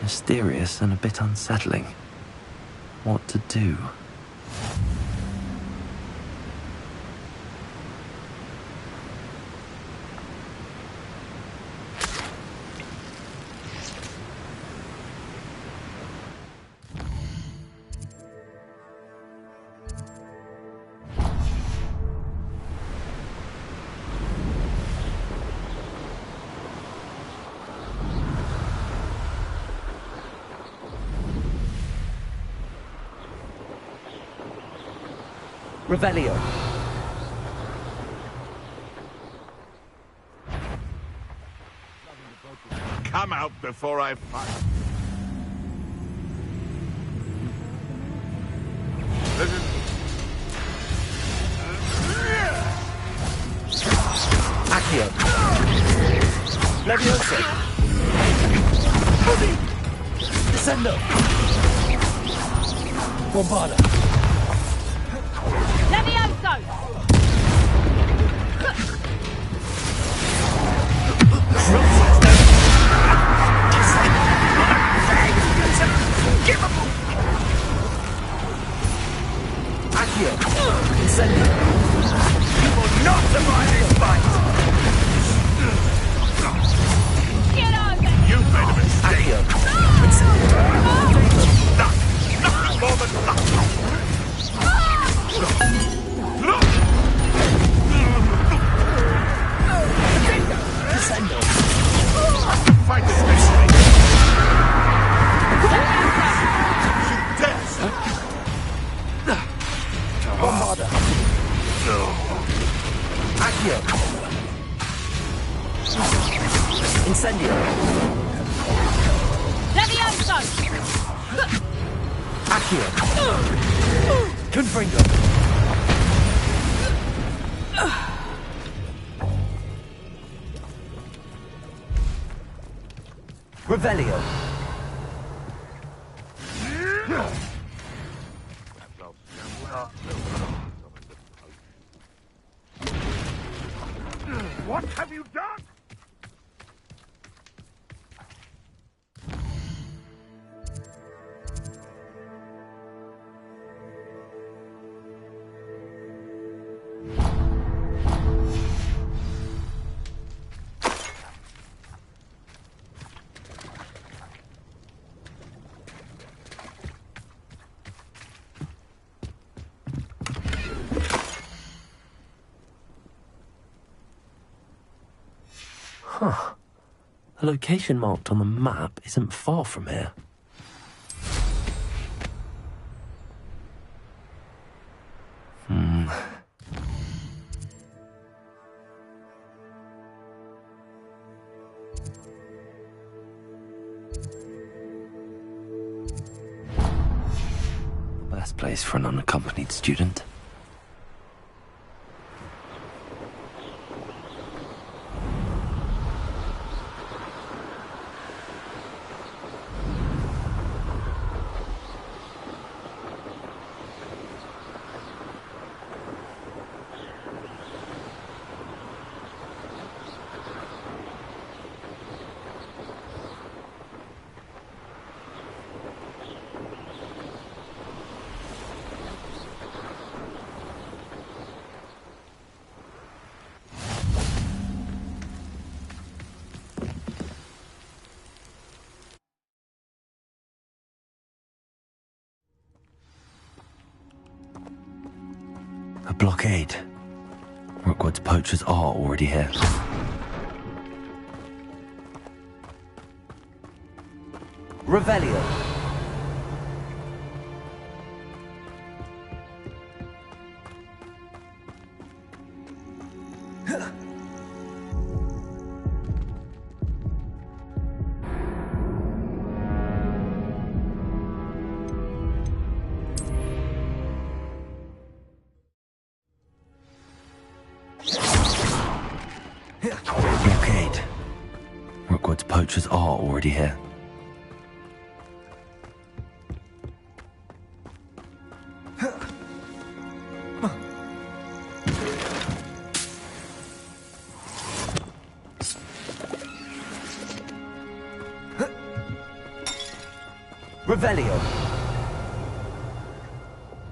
Mysterious and a bit unsettling. What to do? Revelio. Come out before I fight. Accio. Leviosa. Descendo. Bombarda. Levioso! Accio. Incendio. You will not survive this fight! Get over! You made a mistake! Accio. Incendio. Nothing more than nothing! Descendo. Fight this next week! You dare, sir? Bombarda. Accio. Incendio. Levioso! Accio. Confringo. Revelio. What have you done? Huh. The location marked on the map isn't far from here. Best place for an unaccompanied student. A blockade. Rookwood's poachers are already here. Revelio. Blockade. Rookwood's poachers are already here. Revelio.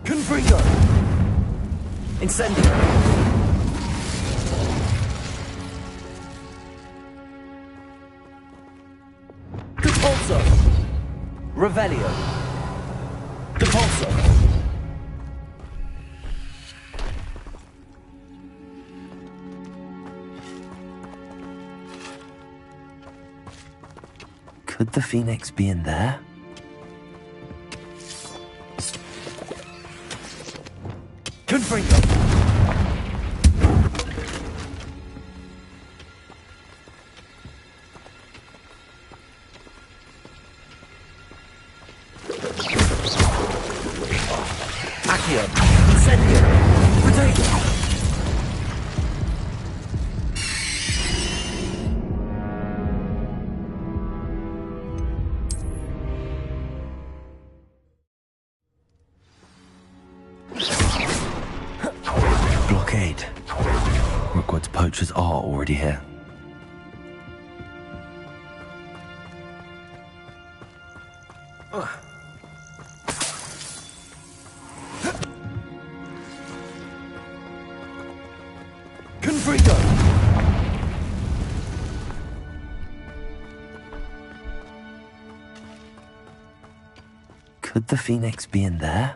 Confringo. Incendio. Depulso. Revelio. Depulso. Could the Phoenix be in there? Confringo. Accio. Incendio. Potato. Blockade. Rookwood's poachers are already here. Confringo. Could the Phoenix be in there?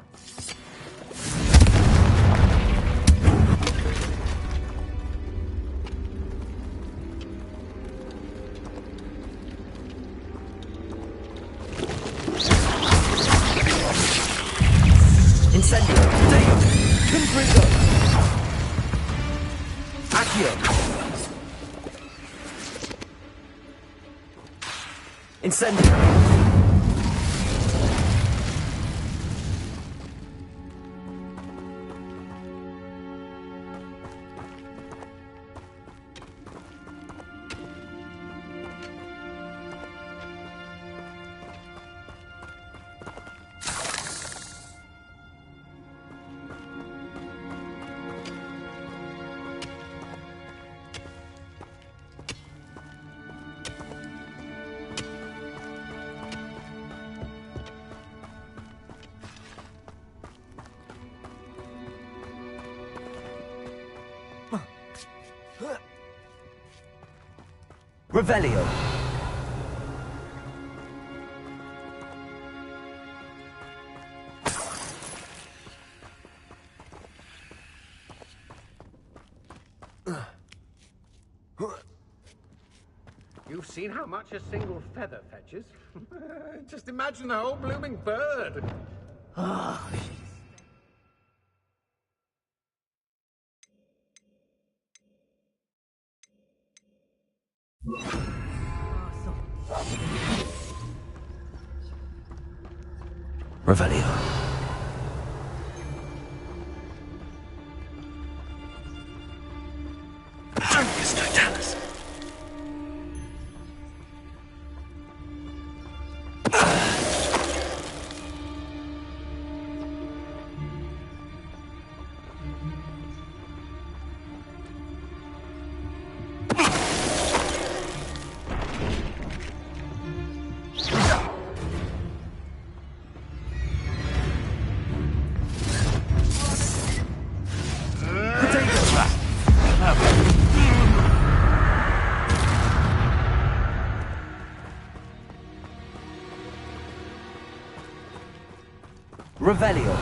Incendio. Potato. Confringo. Accio. Incendio. Revelio. You've seen how much a single feather fetches? Just imagine the whole blooming bird. Oh, Revelio. Drunkus Totalis. Revelio.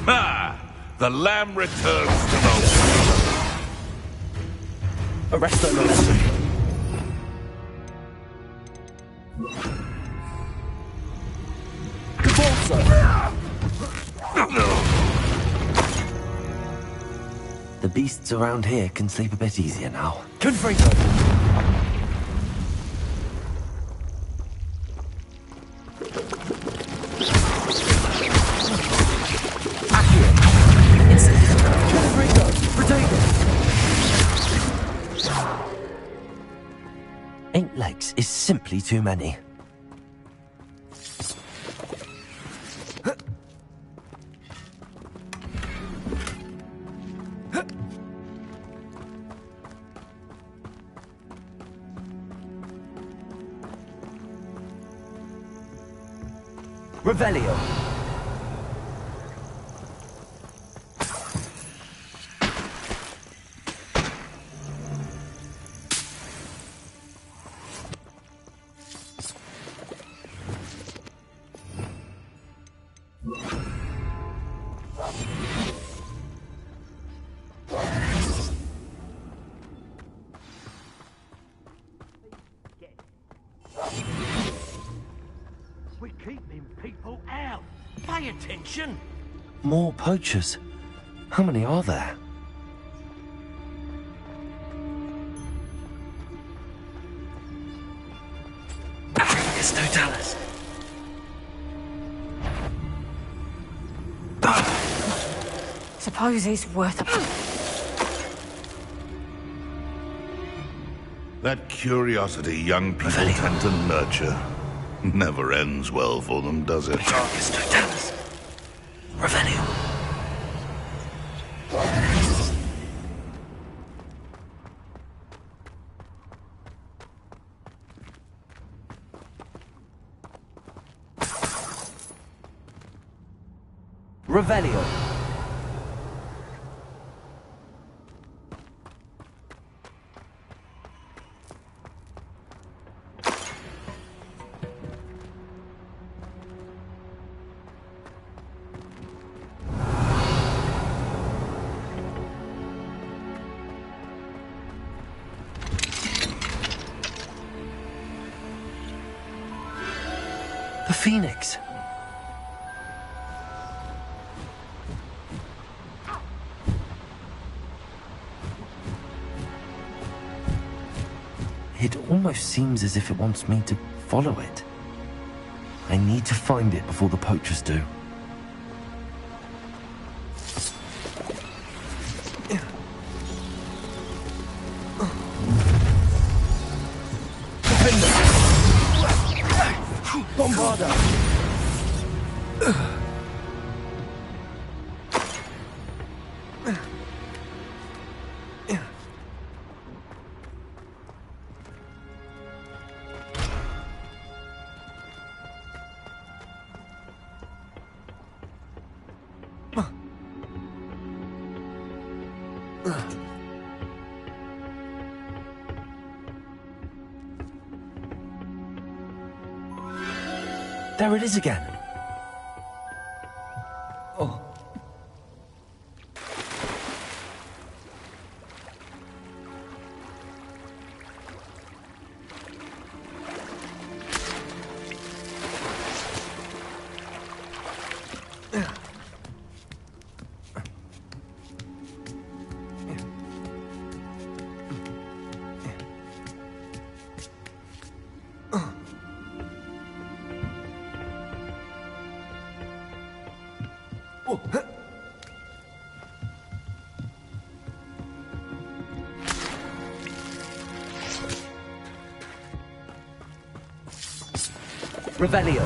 Ah! The lamb returns to the... Arresto Molestum. Cabalso. The beasts around here can sleep a bit easier now. Confringo. Accio. Incendio. Confringo. Potato. 8 legs is simply too many. Revelio. We're keeping people out. Pay attention. More poachers? How many are there? It's Totalis. Suppose he's worth a... That curiosity young people tend to nurture never ends well for them, does it? It's Totalis. Revelio. Revelio. The Phoenix. It almost seems as if it wants me to follow it. I need to find it before the poachers do. Bombarda. There it is again. Oh. Revelio.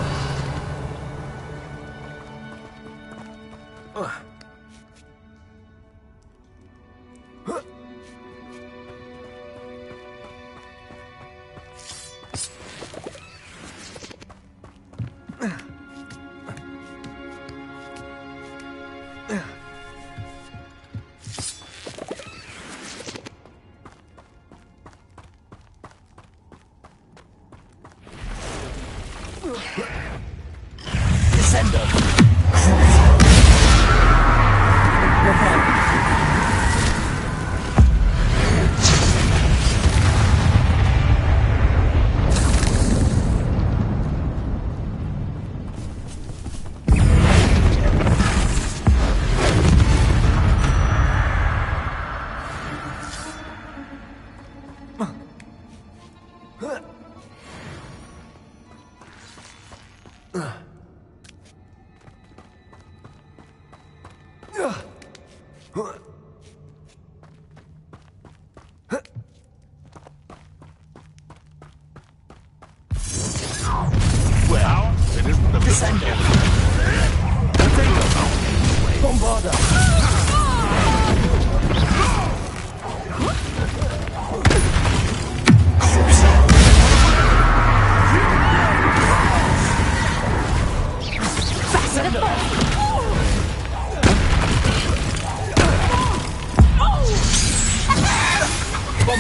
Bombarda.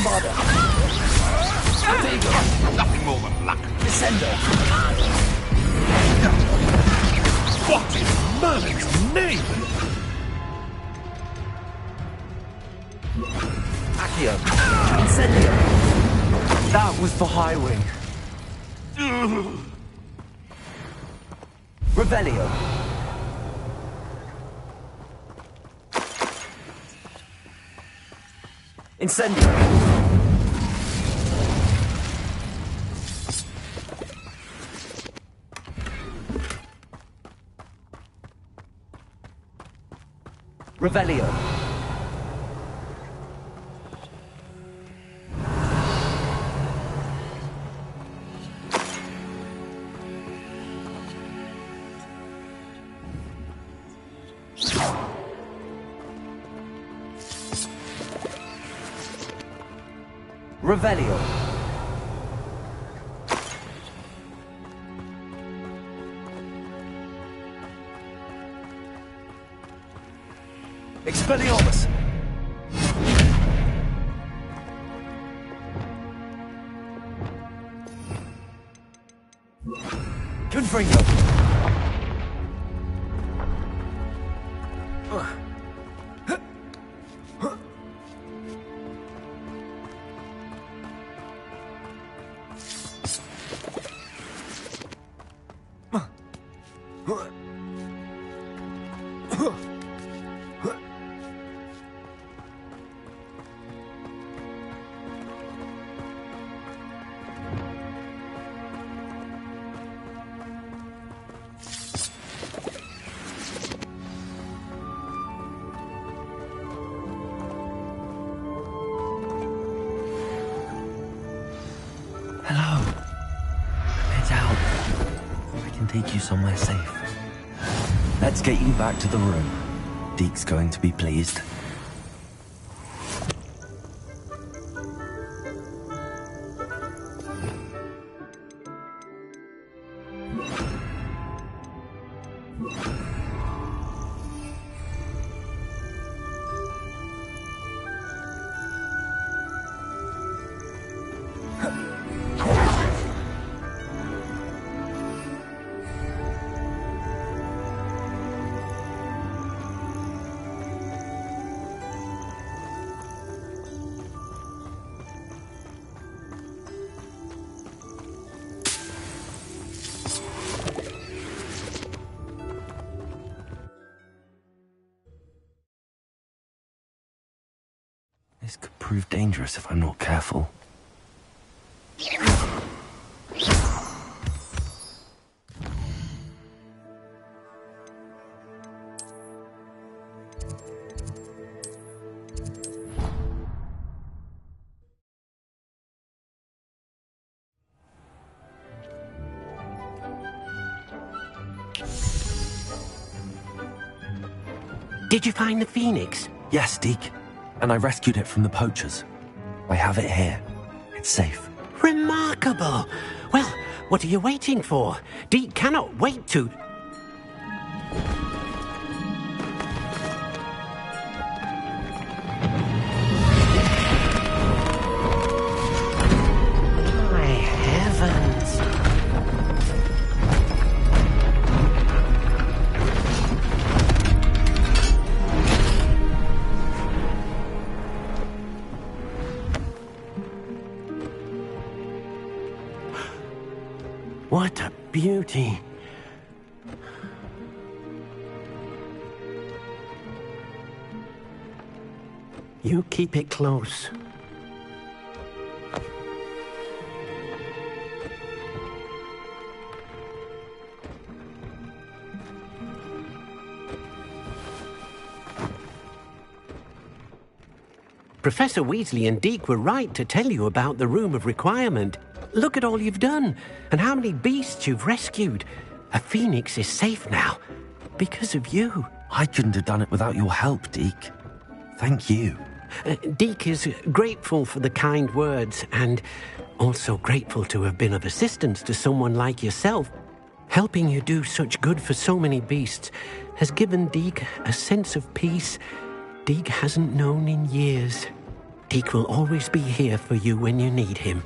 Bombarda. Nothing more than luck. Descendo. What in Merlin's name? Accio. Incendio. That was the High Wing. Revelio. Incendio. Revelio. Revelio. Expelliarmus. Confringo. Hello. Head out. I can take you somewhere safe. Let's get you back to the room. Deke's going to be pleased. This could prove dangerous if I'm not careful. Did you find the Phoenix? Yes, Deke. And I rescued it from the poachers. I have it here. It's safe. Remarkable! Well, what are you waiting for? Deke cannot wait to... My heavens! What a beauty. You keep it close. Professor Weasley and Deke were right to tell you about the Room of Requirement. Look at all you've done, and how many beasts you've rescued. A phoenix is safe now, because of you. I couldn't have done it without your help, Deke. Thank you. Deke is grateful for the kind words, and also grateful to have been of assistance to someone like yourself. Helping you do such good for so many beasts has given Deke a sense of peace Deke hasn't known in years. Deke will always be here for you when you need him.